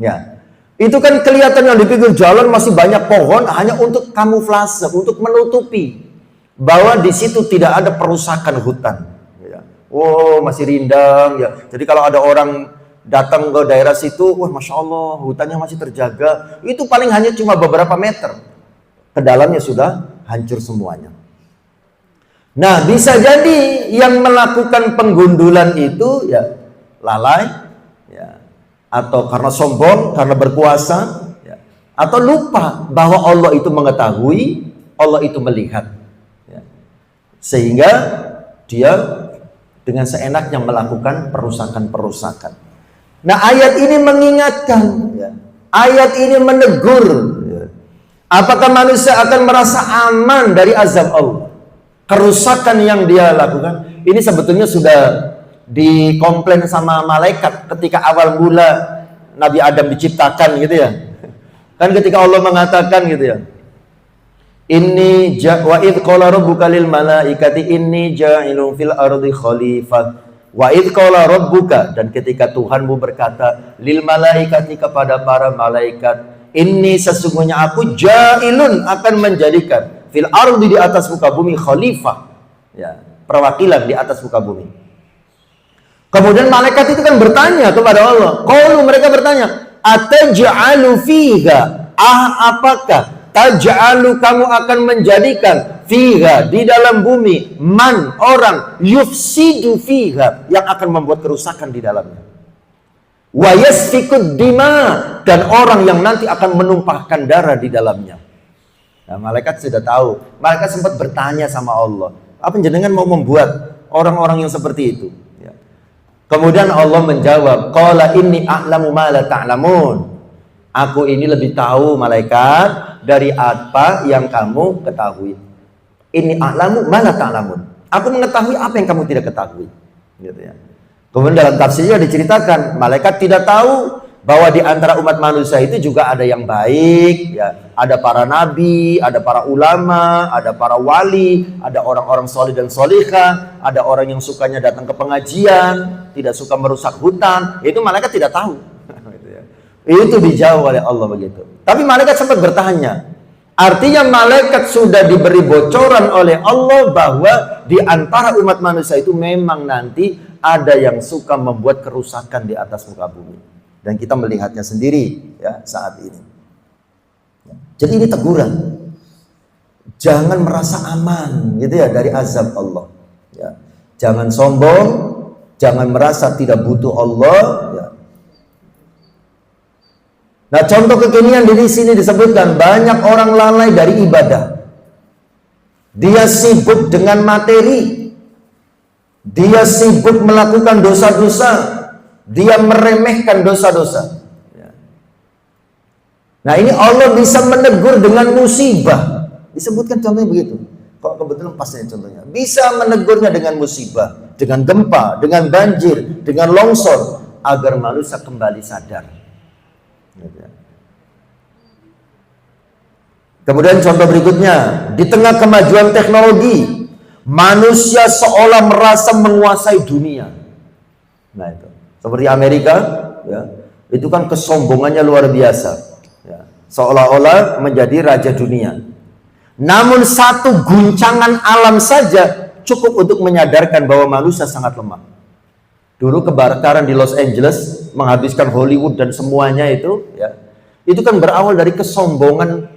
Ya. Itu kan kelihatan yang di pinggir jalan masih banyak pohon hanya untuk kamuflase, untuk menutupi bahwa di situ tidak ada perusakan hutan. Ya. Oh, masih rindang ya. Jadi kalau ada orang datang ke daerah situ, wah masya Allah hutannya masih terjaga. Itu paling hanya cuma beberapa meter. Ke dalamnya sudah hancur semuanya. Nah, bisa jadi yang melakukan penggundulan itu ya lalai, ya, atau karena sombong, karena berkuasa, ya, atau lupa bahwa Allah itu mengetahui, Allah itu melihat, ya. Sehingga dia dengan seenaknya melakukan perusakan-perusakan. Nah, ayat ini mengingatkan, ya, ayat ini menegur, ya. Apakah manusia akan merasa aman dari azab Allah? Kerusakan yang dia lakukan ini sebetulnya sudah dikomplain sama malaikat ketika awal mula Nabi Adam diciptakan gitu ya. Kan ketika Allah mengatakan gitu ya, inni wa id qala rabbuka lil malaikati inni ja'ilun fil ardi khalifah wa id qala rabbuka, dan ketika Tuhanmu berkata lil malaikati kepada para malaikat, inni sesungguhnya aku ja'ilun akan menjadikan fil ardi di atas muka bumi khalifah, ya, perwakilan di atas muka bumi. Kemudian malaikat itu kan bertanya kepada Allah. Qalu, mereka bertanya, ataj'alu fiha, apakah taj'alu kamu akan menjadikan fiha di dalam bumi man orang yufsidu fiha yang akan membuat kerusakan di dalamnya. Wa yasfikud dima, dan orang yang nanti akan menumpahkan darah di dalamnya. Nah, malaikat sudah tahu. Malaikat sempat bertanya sama Allah, apa jenengan mau membuat orang-orang yang seperti itu? Ya. Kemudian Allah menjawab, qala inni a'lamu ma la ta'lamun. Aku ini lebih tahu malaikat dari apa yang kamu ketahui. Inni a'lamu ma la ta'lamun. Aku mengetahui apa yang kamu tidak ketahui. Gitu ya. Kemudian dalam tafsirnya diceritakan, malaikat tidak tahu bahwa di antara umat manusia itu juga ada yang baik, ya, ada para nabi, ada para ulama, ada para wali, ada orang-orang soleh dan solihah, ada orang yang sukanya datang ke pengajian, tidak suka merusak hutan. Itu malaikat tidak tahu. Itu dijawab oleh Allah begitu. Tapi malaikat sempat bertanya. Artinya malaikat sudah diberi bocoran oleh Allah bahwa di antara umat manusia itu memang nanti ada yang suka membuat kerusakan di atas muka bumi. Dan kita melihatnya sendiri ya saat ini. Jadi ini teguran. Jangan merasa aman gitu ya dari azab Allah. Ya. Jangan sombong, jangan merasa tidak butuh Allah. Ya. Nah, contoh kekinian di sini disebutkan banyak orang lalai dari ibadah. Dia sibuk dengan materi. Dia sibuk melakukan dosa-dosa. Dia meremehkan dosa-dosa. Nah, ini Allah bisa menegur dengan musibah. Disebutkan contohnya begitu. Kok kebetulan pasnya contohnya. Bisa menegurnya dengan musibah, dengan gempa, dengan banjir, dengan longsor, agar manusia kembali sadar. Kemudian contoh berikutnya, di tengah kemajuan teknologi, manusia seolah merasa menguasai dunia. Nah itu. Seperti Amerika, ya, itu kan kesombongannya luar biasa, ya, seolah-olah menjadi raja dunia. Namun satu guncangan alam saja cukup untuk menyadarkan bahwa manusia sangat lemah. Dulu kebakaran di Los Angeles menghabiskan Hollywood dan semuanya itu, ya, itu kan berawal dari kesombongan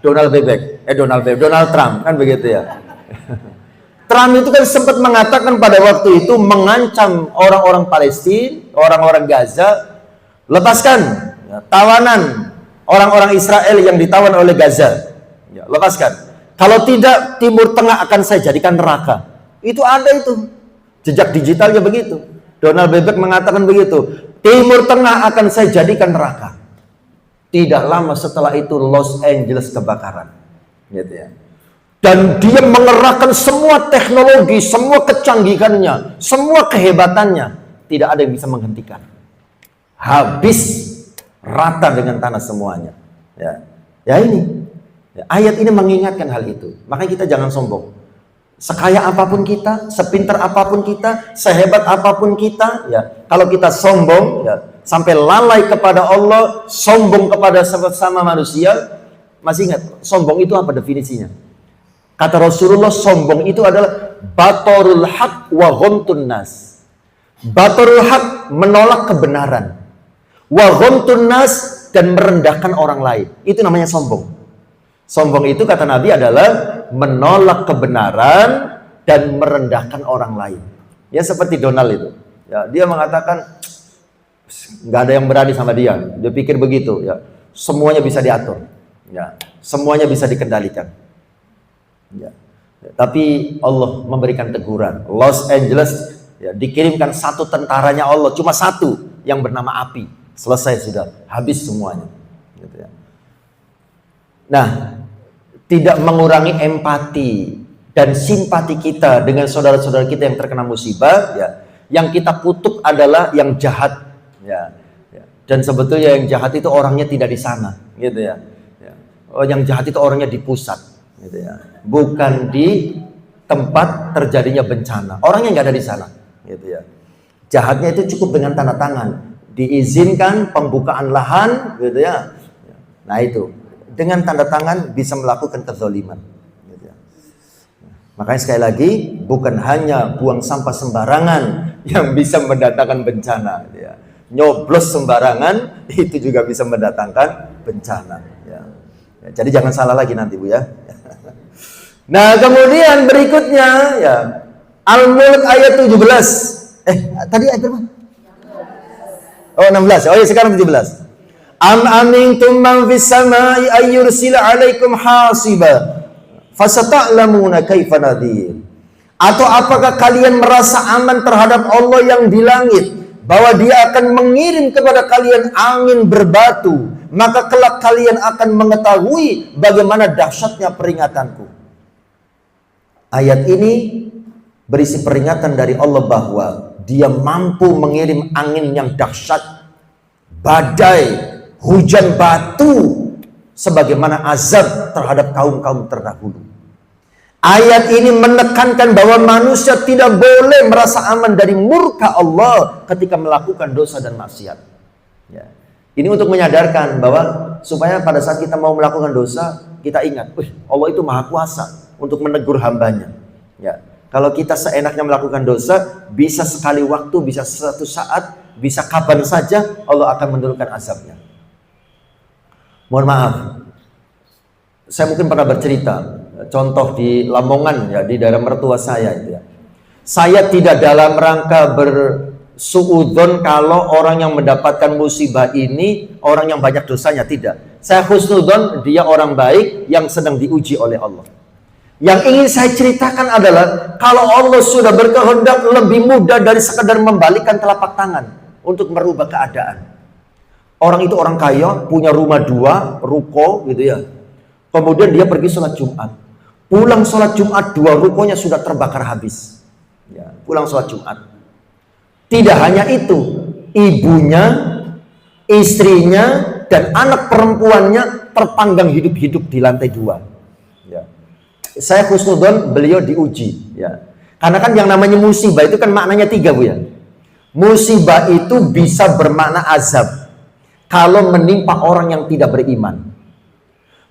Donald Trump, kan begitu ya. Trump itu kan sempat mengatakan pada waktu itu mengancam orang-orang Palestina, orang-orang Gaza, lepaskan ya, tawanan orang-orang Israel yang ditawan oleh Gaza, ya, lepaskan. Kalau tidak, Timur Tengah akan saya jadikan neraka. Itu ada itu jejak digitalnya begitu. Donald Bebek mengatakan begitu. Timur Tengah akan saya jadikan neraka. Tidak lama setelah itu Los Angeles kebakaran, gitu ya. Dan dia mengerahkan semua teknologi, semua kecanggihannya, semua kehebatannya. Tidak ada yang bisa menghentikan. Habis rata dengan tanah semuanya. Ya ini. Ya, ayat ini mengingatkan hal itu. Makanya kita jangan sombong. Sekaya apapun kita, sepintar apapun kita, sehebat apapun kita, ya, kalau kita sombong, ya, sampai lalai kepada Allah, sombong kepada sesama manusia. Masih ingat sombong itu apa definisinya? Kata Rasulullah, sombong itu adalah batorul haq wa ghamtun nas. Batorul haq, menolak kebenaran. Wa ghamtun nas, dan merendahkan orang lain. Itu namanya sombong. Sombong itu kata Nabi adalah menolak kebenaran dan merendahkan orang lain. Ya seperti Donald itu. Ya, dia mengatakan nggak ada yang berani sama dia. Dia pikir begitu. Ya, semuanya bisa diatur. Ya, semuanya bisa dikendalikan. Ya. Tapi Allah memberikan teguran. Los Angeles ya, dikirimkan satu tentaranya Allah, cuma satu yang bernama api. Selesai sudah, habis semuanya. Gitu ya. Nah, tidak mengurangi empati dan simpati kita dengan saudara-saudara kita yang terkena musibah. Ya, yang kita kutuk adalah yang jahat. Ya. Dan sebetulnya yang jahat itu orangnya tidak di sana. Gitu ya. Oh, yang jahat itu orangnya di pusat. Gitu ya. Bukan di tempat terjadinya bencana. Orangnya nggak ada di sana, gitu ya. Jahatnya itu cukup dengan tanda tangan, diizinkan pembukaan lahan, gitu ya. Nah itu, dengan tanda tangan bisa melakukan kezaliman, gitu ya. Makanya sekali lagi, bukan hanya buang sampah sembarangan yang bisa mendatangkan bencana, gitu ya. Nyoblos sembarangan itu juga bisa mendatangkan bencana. Ya. Jadi jangan salah lagi nanti Bu ya. Nah kemudian berikutnya ya Al-Mulk ayat 17. Tadi ayat berapa? Oh 16. Oh ya sekarang 17. Am amintum man fis samai ayyursila 'alaikum hasiba fasata'lamuna kaifa nadhir. Atau apakah kalian merasa aman terhadap Allah yang di langit, bahwa Dia akan mengirim kepada kalian angin berbatu, maka kelak kalian akan mengetahui bagaimana dahsyatnya peringatanku. Ayat ini berisi peringatan dari Allah bahwa Dia mampu mengirim angin yang dahsyat, badai, hujan batu, sebagaimana azab terhadap kaum-kaum terdahulu. Ayat ini menekankan bahwa manusia tidak boleh merasa aman dari murka Allah ketika melakukan dosa dan maksiat. Ya. Ini untuk menyadarkan bahwa supaya pada saat kita mau melakukan dosa, kita ingat, Allah itu maha kuasa untuk menegur hambanya. Ya, kalau kita seenaknya melakukan dosa, bisa sekali waktu, bisa suatu saat, bisa kapan saja Allah akan menurunkan azabnya. Mohon maaf, saya mungkin pernah bercerita, contoh di Lamongan ya, di daerah mertua saya itu ya. Saya tidak dalam rangka bersuudzon kalau orang yang mendapatkan musibah ini orang yang banyak dosanya, tidak. Saya husnudzon dia orang baik yang sedang diuji oleh Allah. Yang ingin saya ceritakan adalah kalau Allah sudah berkehendak, lebih mudah dari sekedar membalikkan telapak tangan untuk merubah keadaan. Orang itu orang kaya, punya rumah 2, ruko gitu ya. Kemudian dia pergi sholat Jumat. Pulang sholat Jumat, 2 rukonya sudah terbakar habis. Ya, pulang sholat Jumat. Tidak hanya itu, ibunya, istrinya, dan anak perempuannya terpanggang hidup-hidup di lantai 2. Ya. Saya husnudzon beliau diuji. Ya. Karena kan yang namanya musibah itu kan maknanya 3 Bu ya. Musibah itu bisa bermakna azab kalau menimpa orang yang tidak beriman.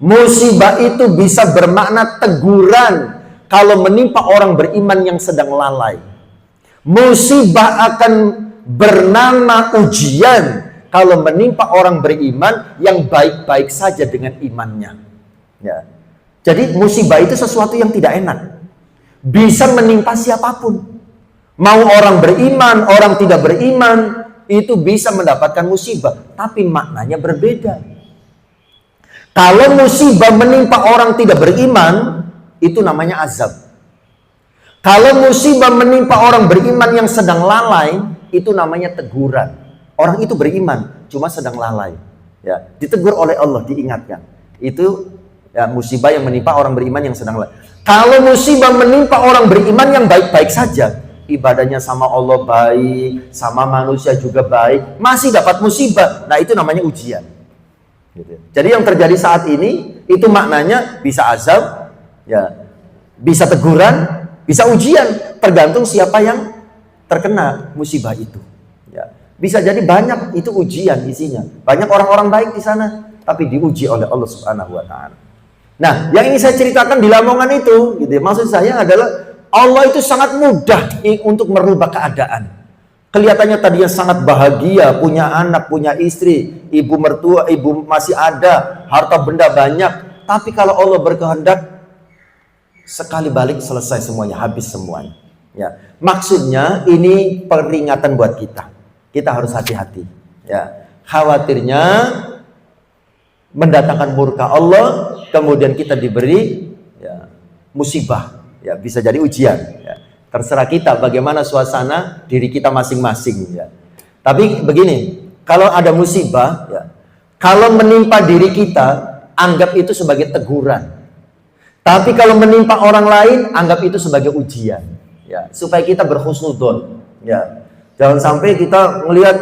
Musibah itu bisa bermakna teguran kalau menimpa orang beriman yang sedang lalai. Musibah akan bernama ujian kalau menimpa orang beriman yang baik-baik saja dengan imannya. Ya. Jadi musibah itu sesuatu yang tidak enak. Bisa menimpa siapapun. Mau orang beriman, orang tidak beriman, itu bisa mendapatkan musibah. Tapi maknanya berbeda. Kalau musibah menimpa orang tidak beriman, itu namanya azab. Kalau musibah menimpa orang beriman yang sedang lalai, itu namanya teguran. Orang itu beriman, cuma sedang lalai. Ya, ditegur oleh Allah, diingatkan. Itu ya, musibah yang menimpa orang beriman yang sedang lalai. Kalau musibah menimpa orang beriman yang baik-baik saja, ibadahnya sama Allah baik, sama manusia juga baik, masih dapat musibah. Nah, itu namanya ujian. Gitu. Jadi yang terjadi saat ini, itu maknanya bisa azab, ya, bisa teguran, bisa ujian, tergantung siapa yang terkena musibah itu. Ya. Bisa jadi banyak itu ujian isinya. Banyak orang-orang baik di sana, tapi diuji oleh Allah Subhanahu wa taala. Nah, yang ingin saya ceritakan di Lamongan itu, gitu ya, maksud saya adalah Allah itu sangat mudah untuk merubah keadaan. Kelihatannya tadinya sangat bahagia, punya anak, punya istri, ibu mertua, ibu masih ada, harta benda banyak. Tapi kalau Allah berkehendak, sekali balik selesai semuanya, habis semuanya. Ya, maksudnya ini peringatan buat kita. Kita harus hati-hati. Ya, khawatirnya mendatangkan murka Allah, kemudian kita diberi ya, musibah, ya bisa jadi ujian. Ya. Terserah kita bagaimana suasana diri kita masing-masing. Ya. Tapi begini, kalau ada musibah, ya, kalau menimpa diri kita, anggap itu sebagai teguran. Tapi kalau menimpa orang lain, anggap itu sebagai ujian. Ya, supaya kita berhusnudzon. Ya. Jangan sampai kita melihat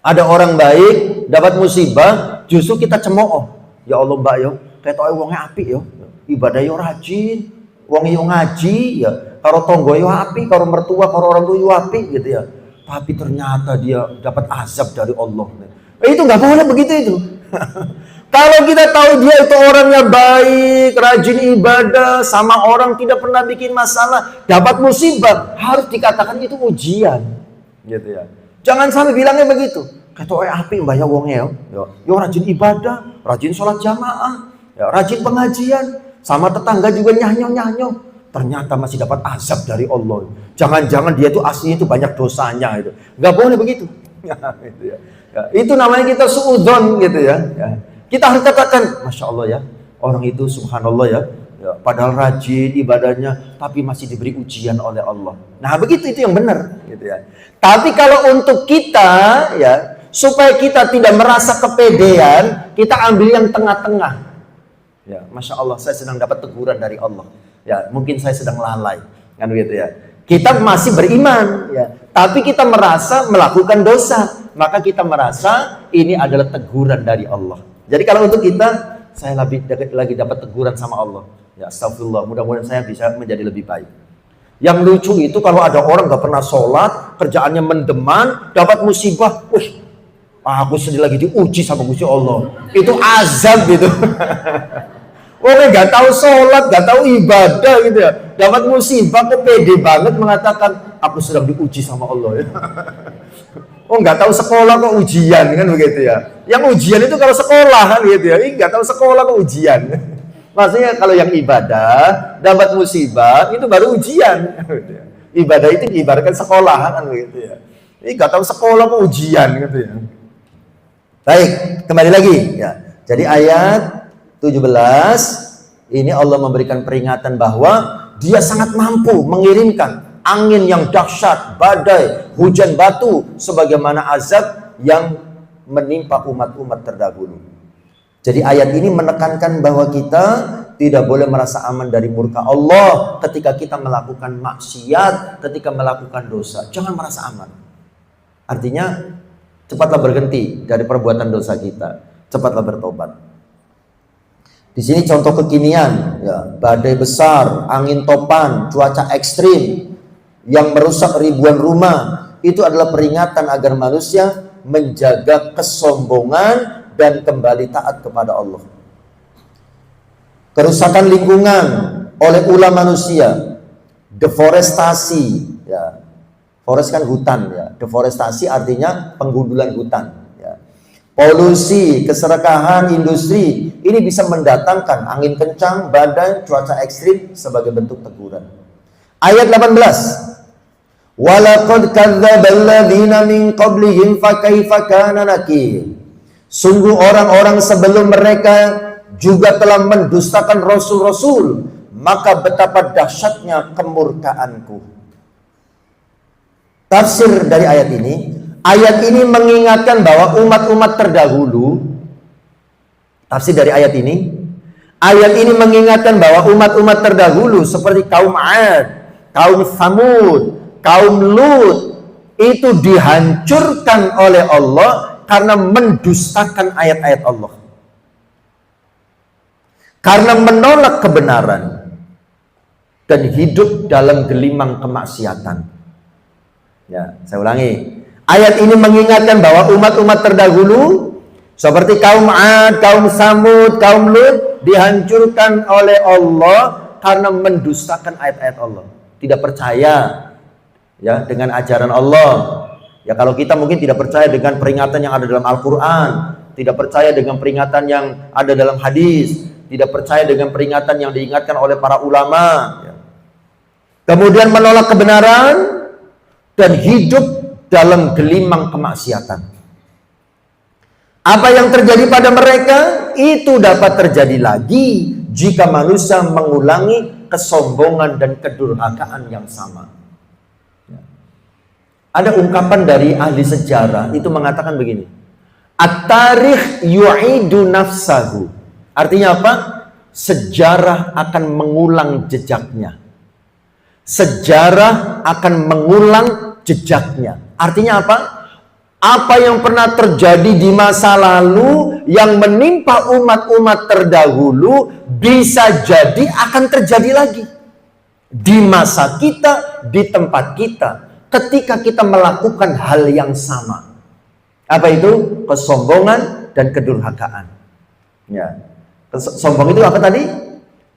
ada orang baik dapat musibah, justru kita cemooh. Ya Allah mbak yo, ketok wongnya apik yo, ibadah yo rajin, wong yo ngaji ya, karo tonggo yo apik, karo mertua, karo orang tua yo apik gitu ya. Tapi ternyata dia dapat azab dari Allah. Itu nggak boleh begitu itu. Kalau kita tahu dia itu orangnya baik, rajin ibadah, sama orang tidak pernah bikin masalah, dapat musibah, harus dikatakan itu ujian, gitu ya. Jangan sampai bilangnya begitu. Ketok api mbak ya wongnya yo rajin ibadah, rajin sholat jamaah, ya, rajin pengajian, sama tetangga juga nyanyo. Ternyata masih dapat azab dari Allah. Jangan-jangan dia itu aslinya itu banyak dosanya itu. Nggak boleh begitu. Gitu ya. Ya, itu namanya kita suudzon gitu ya. Ya. Kita harus katakan, Masya Allah ya, orang itu subhanallah ya, ya, padahal rajin ibadahnya, tapi masih diberi ujian oleh Allah. Nah begitu, itu yang benar. Gitu ya. Tapi kalau untuk kita, ya, supaya kita tidak merasa kepedean, kita ambil yang tengah-tengah. Ya, Masya Allah, saya sedang dapat teguran dari Allah. Ya, mungkin saya sedang lalai, kan begitu ya. Kita masih beriman, ya, tapi kita merasa melakukan dosa, maka kita merasa ini adalah teguran dari Allah. Jadi kalau untuk kita, saya lagi dapat teguran sama Allah. Ya astagfirullah, mudah-mudahan saya bisa menjadi lebih baik. Yang lucu itu kalau ada orang gak pernah sholat, kerjaannya mendeman, dapat musibah, aku sedih lagi diuji sama Gusti Allah. Itu azab gitu. Orang gak tahu sholat, gak tahu ibadah gitu ya. Dapat musibah, kok pede banget mengatakan, aku sedang diuji sama Allah ya. Oh nggak tahu sekolah kok ujian kan begitu ya. Yang ujian itu kalau sekolah kan gitu ya. Ini nggak tahu sekolah kok ujian. Maksudnya kalau yang ibadah dapat musibah itu baru ujian. Gitu ya. Ibadah itu diibaratkan sekolah kan begitu ya. Ini nggak tahu sekolah kok ujian gitu ya. Baik, kembali lagi ya. Jadi ayat 17 ini Allah memberikan peringatan bahwa Dia sangat mampu mengirimkan angin yang dahsyat, badai, hujan batu, sebagaimana azab yang menimpa umat-umat terdahulu. Jadi ayat ini menekankan bahwa kita tidak boleh merasa aman dari murka Allah ketika kita melakukan maksiat, ketika melakukan dosa. Jangan merasa aman. Artinya, cepatlah berhenti dari perbuatan dosa kita. Cepatlah bertobat. Di sini contoh kekinian, ya, badai besar, angin topan, cuaca ekstrim yang merusak ribuan rumah, itu adalah peringatan agar manusia menjaga kesombongan dan kembali taat kepada Allah. Kerusakan lingkungan oleh ulah manusia, deforestasi, ya. Forest kan hutan ya, deforestasi artinya penggundulan hutan ya. Polusi, keserakahan industri, ini bisa mendatangkan angin kencang, badai, cuaca ekstrim sebagai bentuk teguran. Ayat 18. Walaqad kadzdzabal ladzina min qablihim fakaifa kana nakir. Sungguh orang-orang sebelum mereka juga telah mendustakan rasul-rasul, maka betapa dahsyatnya kemurkaanku. Tafsir dari ayat ini mengingatkan bahwa umat-umat terdahulu, tafsir dari ayat ini mengingatkan bahwa umat-umat terdahulu seperti kaum 'Ad, kaum Tsamud, kaum Lut itu dihancurkan oleh Allah karena mendustakan ayat-ayat Allah. Karena menolak kebenaran dan hidup dalam gelimang kemaksiatan. Ya, saya ulangi. Ayat ini mengingatkan bahwa umat-umat terdahulu seperti kaum Ad, kaum Samud, kaum Lut dihancurkan oleh Allah karena mendustakan ayat-ayat Allah. Tidak percaya ya dengan ajaran Allah. Ya kalau kita mungkin tidak percaya dengan peringatan yang ada dalam Al-Quran, tidak percaya dengan peringatan yang ada dalam hadis, tidak percaya dengan peringatan yang diingatkan oleh para ulama. Ya. Kemudian menolak kebenaran dan hidup dalam gelimang kemaksiatan. Apa yang terjadi pada mereka itu dapat terjadi lagi jika manusia mengulangi kesombongan dan kedurhakaan yang sama. Ada ungkapan dari ahli sejarah itu mengatakan begini, at-tarikh yu'idu nafsahu. Artinya apa? Sejarah akan mengulang jejaknya. Sejarah akan mengulang jejaknya. Artinya apa? Apa yang pernah terjadi di masa lalu yang menimpa umat-umat terdahulu bisa jadi akan terjadi lagi di masa kita, di tempat kita, ketika kita melakukan hal yang sama. Apa itu? Kesombongan dan kedurhakaan. Ya. Sombong itu apa tadi?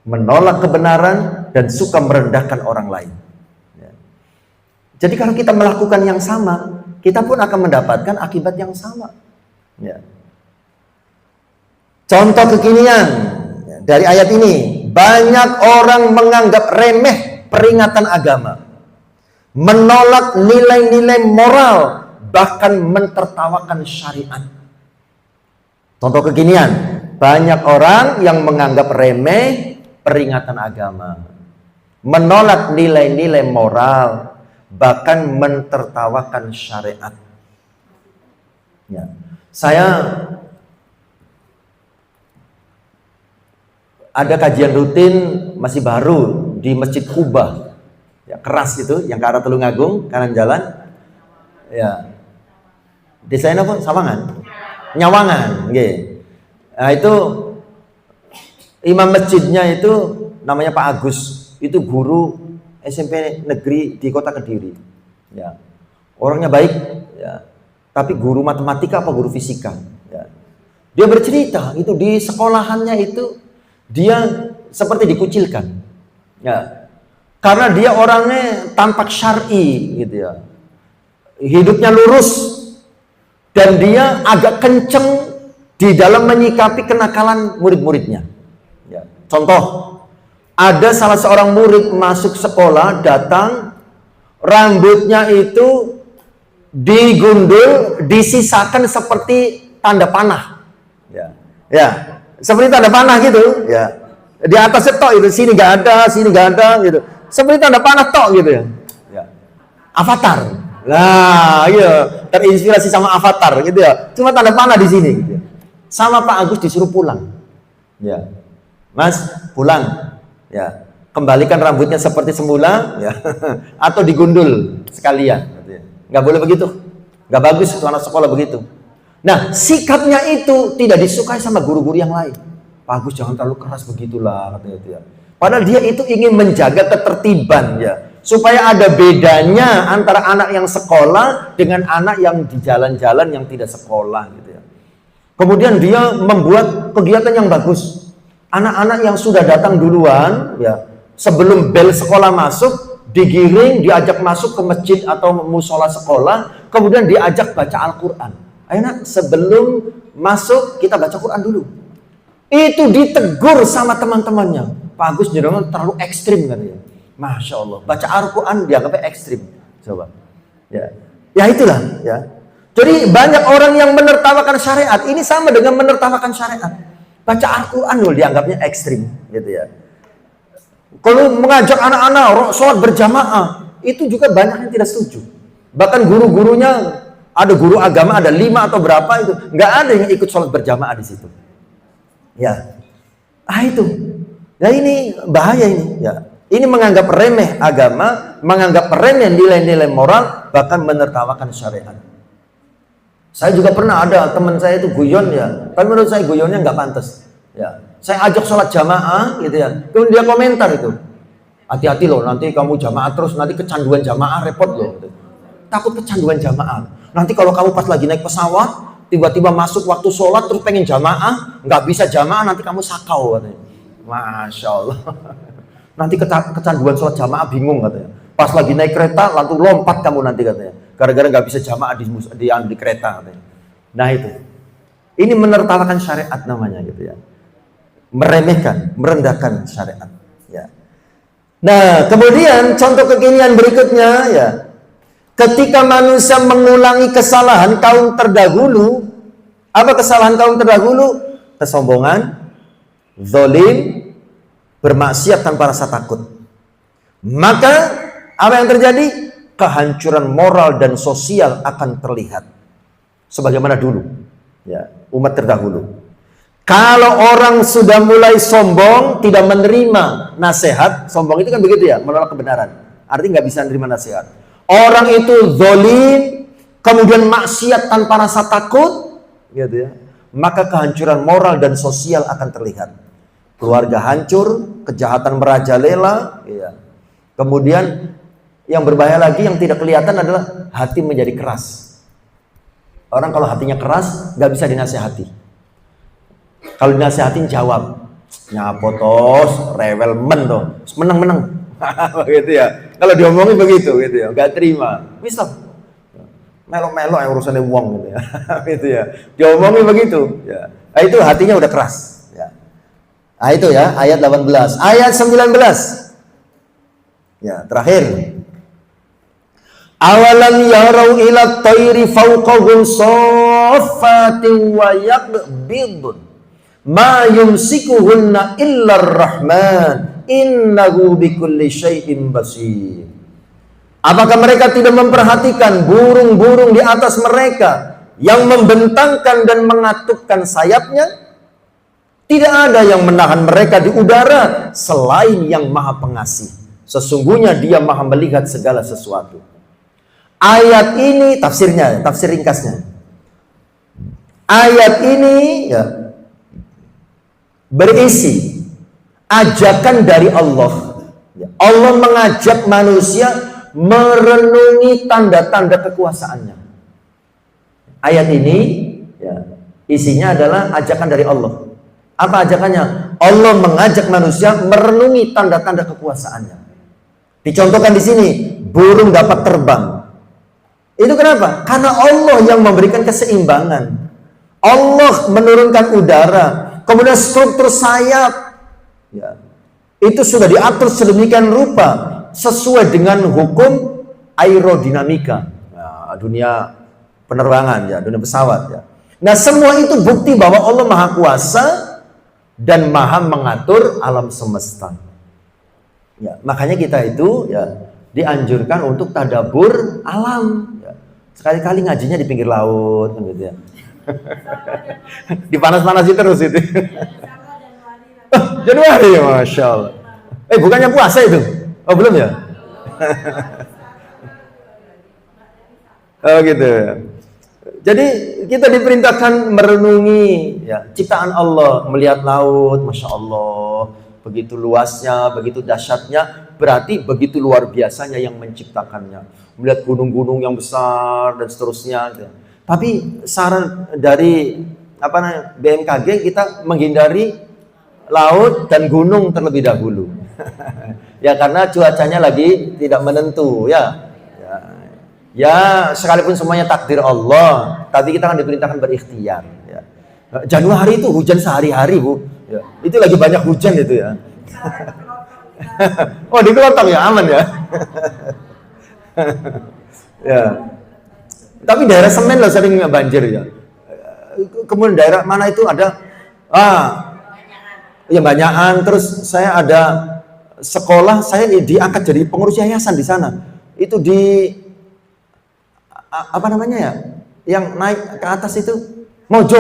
Menolak kebenaran dan suka merendahkan orang lain. Jadi kalau kita melakukan yang sama, kita pun akan mendapatkan akibat yang sama. Ya. Contoh kekinian dari ayat ini, banyak orang menganggap remeh peringatan agama, menolak nilai-nilai moral, bahkan mentertawakan syariat. Contoh kekinian, banyak orang yang menganggap remeh peringatan agama, menolak nilai-nilai moral, bahkan mentertawakan syariat. Ya. Saya ada kajian rutin masih baru di Masjid Kuba, ya, keras itu, yang ke arah Tulungagung, kanan jalan. Ya, desainnya apa? Sawangan, Nyawangan. Okay. Nah itu imam masjidnya itu namanya Pak Agus, itu guru SMP negeri di kota Kediri. Ya. Orangnya baik, ya. Tapi guru matematika apa guru fisika. Ya. Dia bercerita itu di sekolahannya itu dia seperti dikucilkan. Ya. Karena dia orangnya tampak syar'i gitu ya. Hidupnya lurus dan dia agak kenceng di dalam menyikapi kenakalan murid-muridnya. Ya. Contoh, ada salah seorang murid masuk sekolah, datang, rambutnya itu digundul, disisakan seperti tanda panah. Ya, ya, seperti tanda panah gitu. Ya, di atasnya tok itu, sini nggak ada, sini nggak ada, gitu. Seperti tanda panah tok gitu ya. Ya. Avatar. Nah, iya, terinspirasi sama Avatar gitu ya. Cuma tanda panah di sini. Gitu. Sama Pak Agus disuruh pulang. Ya, Mas, pulang. Ya, kembalikan rambutnya seperti semula, ya, atau digundul sekalian. Nggak boleh begitu, nggak bagus itu anak sekolah begitu. Nah, sikapnya itu tidak disukai sama guru-guru yang lain. Pak Agus jangan terlalu keras begitulah, katanya itu ya. Padahal dia itu ingin menjaga ketertiban ya, supaya ada bedanya antara anak yang sekolah dengan anak yang di jalan-jalan yang tidak sekolah gitu ya. Kemudian dia membuat kegiatan yang bagus. Anak-anak yang sudah datang duluan, ya, sebelum bel sekolah masuk, digiring, diajak masuk ke masjid atau musola sekolah, kemudian diajak baca Al-Quran. Ayo nak, sebelum masuk kita baca Quran dulu. Itu ditegur sama teman-temannya. Pak Agus jangan terlalu ekstrim katanya. Masya Allah, baca Al-Quran dianggapnya ekstrim. Coba, ya, ya itulah, ya. Jadi banyak orang yang menertawakan syariat. Ini sama dengan menertawakan syariat. Baca Al-Quran loh dianggapnya ekstrim gitu ya. Kalau mengajak anak-anak sholat berjamaah, itu juga banyak yang tidak setuju. Bahkan guru-gurunya, ada guru agama, ada 5 atau berapa itu, nggak ada yang ikut sholat berjamaah di situ. Ya, itu. Ya ini bahaya ini. Ya, ini menganggap remeh agama, menganggap remeh nilai-nilai moral, bahkan menertawakan syariat. Saya juga pernah ada teman saya itu guyon ya, tapi menurut saya guyonnya nggak pantas. Ya, saya ajak sholat jamaah gitu ya, kemudian dia komentar itu, hati-hati loh nanti kamu jamaah terus nanti kecanduan jamaah repot loh. takut kecanduan jamaah. Nanti kalau kamu pas lagi naik pesawat, tiba-tiba masuk waktu sholat terus pengen jamaah, nggak bisa jamaah, nanti kamu sakau katanya. Masya Allah. Nanti kecanduan sholat jamaah bingung katanya. Pas lagi naik kereta, langsung lompat kamu nanti katanya. Gara-gara nggak bisa jamaah di kereta katanya. Nah itu. Ini menertawakan syariat namanya gitu ya. Meremehkan, merendahkan syariat. Ya. Nah, kemudian contoh kekinian berikutnya ya. Ketika manusia mengulangi kesalahan kaum terdahulu, apa kesalahan kaum terdahulu? Kesombongan, zalim, bermaksiat tanpa rasa takut. Maka apa yang terjadi? Kehancuran moral dan sosial akan terlihat. Sebagaimana dulu, ya, umat terdahulu. Kalau orang sudah mulai sombong, tidak menerima nasihat, sombong itu kan begitu ya, menolak kebenaran. Artinya nggak bisa menerima nasihat. Orang itu zalim, kemudian maksiat tanpa rasa takut, gitu ya. Maka kehancuran moral dan sosial akan terlihat. Keluarga hancur, kejahatan merajalela, ya. Kemudian yang berbahaya lagi yang tidak kelihatan adalah hati menjadi keras. Orang kalau hatinya keras nggak bisa dinasehati. Kalau dinasehatin jawab, nyapotos, rewel men tuh, menang. Begitu ya. Kalau diomongin begitu gitu ya, nggak terima. Bisa melo-melo yang urusannya uang gitu ya. Gitu ya. Diomongin begitu ya. Nah, itu hatinya udah keras ya. Nah, itu ya ayat 18. Ayat 19. Ya, terakhir. Awalam yarau ila tayri fawqahum saffatin wa yaqbidun ma yumsikuhunna illa ar-rahman innahu bikulli syai'in basir. Apakah mereka tidak memperhatikan burung-burung di atas mereka yang membentangkan dan mengatupkan sayapnya? Tidak ada yang menahan mereka di udara selain yang Maha Pengasih. Sesungguhnya Dia Maha melihat segala sesuatu. Ayat ini tafsirnya, tafsir ringkasnya. Ayat ini ya, berisi ajakan dari Allah. Allah mengajak manusia merenungi tanda-tanda kekuasaannya. Ayat ini ya, isinya adalah ajakan dari Allah. Apa ajakannya? Allah mengajak manusia merenungi tanda-tanda kekuasaannya. Dicontohkan di sini, burung dapat terbang. Itu kenapa? Karena Allah yang memberikan keseimbangan. Allah menurunkan udara, kemudian struktur sayap ya, itu sudah diatur sedemikian rupa sesuai dengan hukum aerodinamika, nah, dunia penerbangan ya, dunia pesawat ya. Nah, semua itu bukti bahwa Allah Maha Kuasa dan Maha mengatur alam semesta. Ya, makanya kita itu ya dianjurkan untuk tadabbur alam. Ya. Sekali-kali ngajinya di pinggir laut, kan gitu ya. Dipanas-panasi terus itu. Januari ya, Masya Allah. Bukannya puasa itu? Oh belum ya? Oh gitu. Jadi kita diperintahkan merenungi ya, ciptaan Allah, melihat laut, Masya Allah, begitu luasnya, begitu dahsyatnya, berarti begitu luar biasanya yang menciptakannya. Melihat gunung-gunung yang besar dan seterusnya. Gitu. Tapi saran dari BMKG kita menghindari laut dan gunung terlebih dahulu. Ya karena cuacanya lagi tidak menentu ya. Ya sekalipun semuanya takdir Allah, tapi kita kan diperintahkan berikhtiar. Ya. Januari itu hujan sehari-hari Bu. Ya. Itu lagi banyak hujan itu ya. Oh di Kelotong ya aman ya. Ya. Tapi daerah Semen loh sering banjir ya. Kemudian daerah mana itu ada ya banyakan. Terus saya ada sekolah, saya diangkat jadi pengurus yayasan di sana. Itu di apa namanya ya? Yang naik ke atas itu Mojo.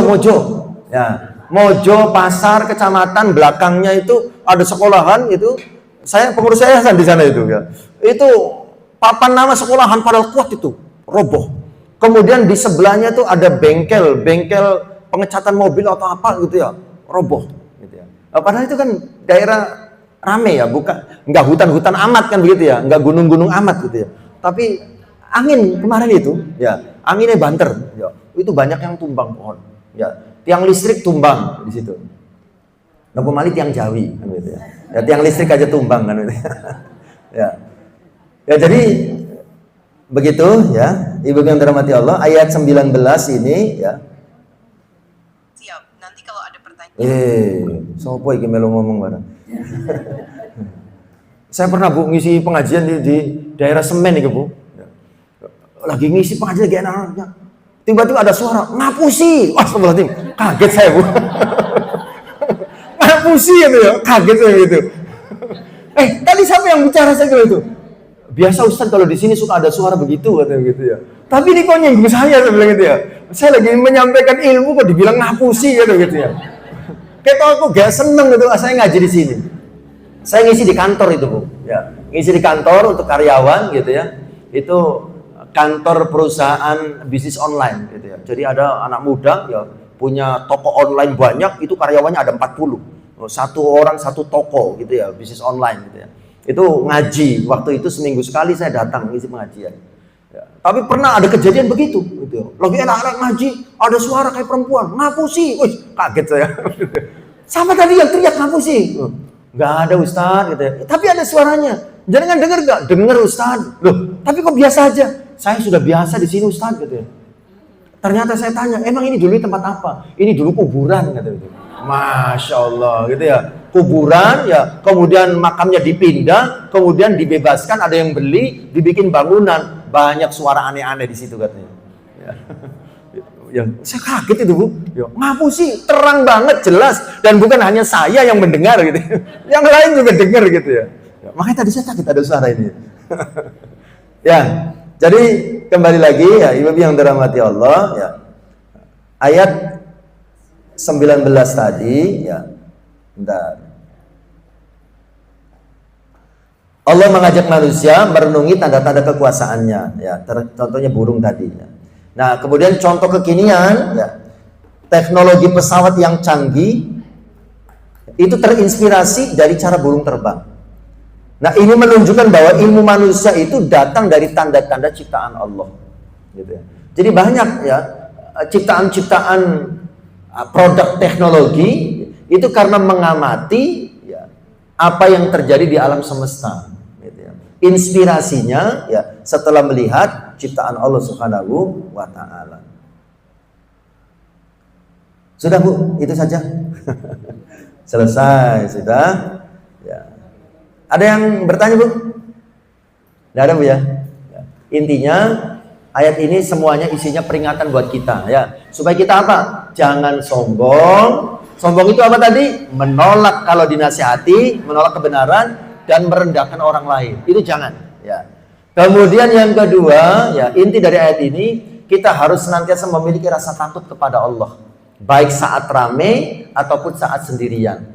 Ya, Mojo pasar kecamatan belakangnya itu ada sekolahan itu. Saya pengurus yayasan di sana itu ya. Itu papan nama sekolahan padahal kuat itu, roboh. Kemudian di sebelahnya tuh ada bengkel pengecatan mobil atau apa gitu ya, roboh gitu ya. Padahal itu kan daerah rame ya, bukan enggak hutan-hutan amat kan begitu ya, enggak gunung-gunung amat gitu ya. Tapi angin kemarin itu, ya, anginnya banter, ya, itu banyak yang tumbang pohon, ya, tiang listrik tumbang di situ. Nopo mali tiang Jawi, kan gitu ya. Ya tiang listrik aja tumbang kan gitu. Ya, ya jadi begitu ya, ibu yang dirahmati Allah, ayat 19 ini ya. Siap. Nanti kalau ada pertanyaan. Sopo iki melu ngomong bareng. Saya pernah Bu ngisi pengajian di daerah Semen nih Bu. Lagi ngisi pengajian lagi enak-enaknya. Tiba-tiba ada suara ngapusi. Wah, astagfirullahaladzim. Kaget saya Bu. Ngapusi gitu ya. Kaget saya gitu. Tadi siapa yang bicara saya gitu? Biasa Ustaz kalau di sini suka ada suara begitu katanya gitu ya. Tapi ini kok nyinggung saya bilang gitu ya. Saya lagi menyampaikan ilmu kok dibilang ngapusi gitu ya. Kayak aku gak seneng gitu, saya ngaji di sini. Saya ngisi di kantor itu Bu, ya. Ngisi di kantor untuk karyawan gitu ya. Itu kantor perusahaan bisnis online gitu ya. Jadi ada anak muda ya punya toko online banyak, itu karyawannya ada 40. Satu orang satu toko gitu ya, bisnis online gitu ya. Itu ngaji, waktu itu seminggu sekali saya datang ngisi pengajian. Ya. Tapi pernah ada kejadian begitu gitu ya. Lagi anak-anak ngaji, ada suara kayak perempuan, ngapusi. Wih, kaget saya. Sama tadi yang teriak ngapusi. Nggak ada Ustaz gitu ya. Tapi ada suaranya. Jangan dengar nggak? Dengar Ustaz. Loh, tapi kok biasa aja? Saya sudah biasa di sini Ustaz gitu ya. Ternyata saya tanya, emang ini dulu tempat apa? Ini dulu kuburan gitu. Masya Allah gitu ya. Kuburan ya, kemudian makamnya dipindah, kemudian dibebaskan, ada yang beli, dibikin bangunan. Banyak suara aneh-aneh di situ katanya. Ya. Yang saya kaget itu Bu, ya, ngapusi, terang banget, jelas, dan bukan hanya saya yang mendengar gitu, yang lain juga dengar gitu ya. Ya makanya tadi saya kaget ada suara ini. Ya, jadi kembali lagi ya, ibu yang dirahmati Allah ya, ayat 19 tadi ya, bentar. Allah mengajak manusia merenungi tanda-tanda kekuasaannya, ya, contohnya burung tadi. Ya. Nah, kemudian contoh kekinian, ya, teknologi pesawat yang canggih itu terinspirasi dari cara burung terbang. Nah, ini menunjukkan bahwa ilmu manusia itu datang dari tanda-tanda ciptaan Allah. Gitu ya. Jadi banyak ya ciptaan-ciptaan produk teknologi itu karena mengamati ya, apa yang terjadi di alam semesta. Gitu ya. Inspirasinya ya setelah melihat ciptaan Allah Subhanahu wa Ta'ala. Sudah Bu, itu saja. Selesai sudah. Ya. Ada yang bertanya Bu? Tidak ada Bu ya? Ya. Intinya ayat ini semuanya isinya peringatan buat kita ya. Supaya kita apa? Jangan sombong. Sombong itu apa tadi? Menolak kalau dinasihati, menolak kebenaran dan merendahkan orang lain. Itu jangan ya. Kemudian yang kedua, ya inti dari ayat ini, kita harus senantiasa memiliki rasa takut kepada Allah. Baik saat rame ataupun saat sendirian.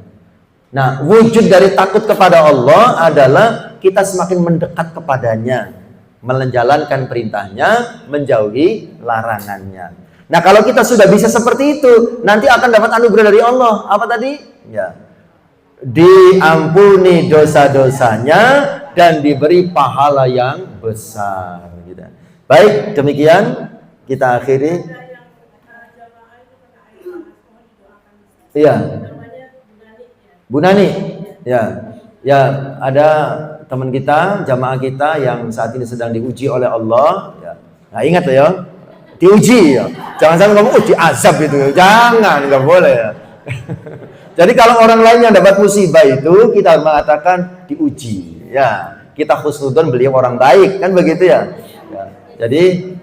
Nah, wujud dari takut kepada Allah adalah kita semakin mendekat kepadanya. Menjalankan perintahnya, menjauhi larangannya. Nah, kalau kita sudah bisa seperti itu, nanti akan dapat anugerah dari Allah. Apa tadi? Ya. Diampuni dosa-dosanya dan diberi pahala yang besar gitu. Baik, demikian kita akhiri. Iya. Bu Nani. Ya. Ya, ada teman kita, jamaah kita yang saat ini sedang diuji oleh Allah ya. Nah, ingat ya. Diuji ya. Jangan sampai ngomong diazab itu. Jangan, enggak boleh ya. Jadi kalau orang lain yang dapat musibah itu kita mengatakan diuji, ya kita khusnudon beliau orang baik kan begitu ya. Ya. Jadi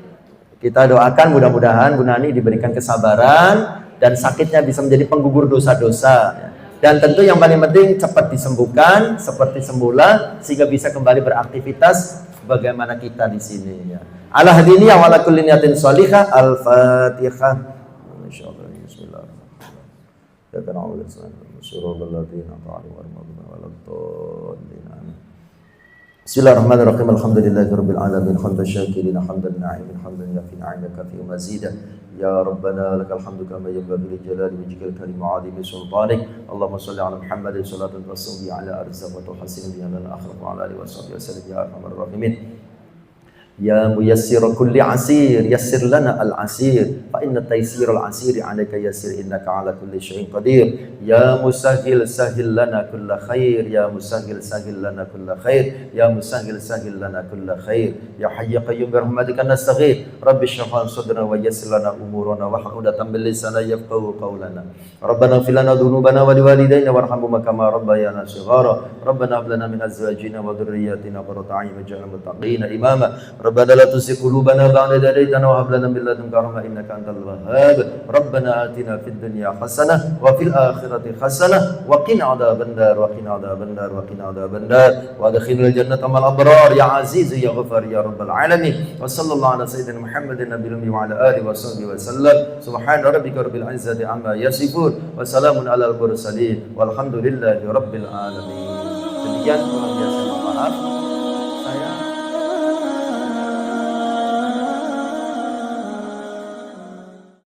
kita doakan mudah-mudahan Bu Nani diberikan kesabaran dan sakitnya bisa menjadi penggugur dosa-dosa. Ya. Dan tentu yang paling penting cepat disembuhkan seperti semula sehingga bisa kembali beraktivitas bagaimana kita di sini. Ya. Ala hadiniya wa ala kulli niyatin shalihah. Al-Fatihah. Insyaallah. Bismillahirrahmanirrahim. Alhamdulillahirabbil alamin. Hamdan syakirin, hamdan na'imin, hamdan yafi ni'amaka fi mazidah. Ya Rabbana lakal hamdu kama yanbaghi li jalali wajhikal karim wa 'azimi sultanik. Allahumma shalli ala Muhammadin salatan tasawwi ala arzaq wa tuhsin biha lana akhlaq wa ala alihi wa sahbihi wasallam ya arhamar rahimin. Ya muyassir kulli asir, yassir lana al-asir, fa inna taysir al-asiri 'alaika yassir, innaka 'ala kulli syai'in qadir. Ya musahhil sahhil lana kulla khair, ya musahhil sahhil lana kulla khair, ya musahhil sahhil lana kulla khair. Ya hayy ya qayyum bi rahmatika nastaghith. Rabbi shrah lana sadrana wa yassir lana umurana wahlul 'uqdatam min lisani yafqahu qawlana. Rabbana ighfir lana dhunubana wa liwalidayna warhamhuma kama rabbayana shighara. Rabbana hab lana min azwajina wa dhurriyyatina qurrata a'yun waj'alna muttaqina imama. ربنا لا تزغ قلوبنا بعد إذ هديتنا وهب لنا من لدنك رحمة إنك أنت الوهاب ربنا آتنا في الدنيا حسنة وفي الآخرة حسنة وقنا عذاب النار وقنا عذاب النار وقنا عذاب النار وادخلنا الجنة مع الأبرار يا عزيز يا غفار يا رب العالمين وصلى الله على سيدنا محمد النبي الأمي وعلى آله وصحبه وسلم سبحان ربك رب العزة عما يصفون وسلام على المرسلين والحمد لله رب العالمين. Demikian kurang biasa, maaf.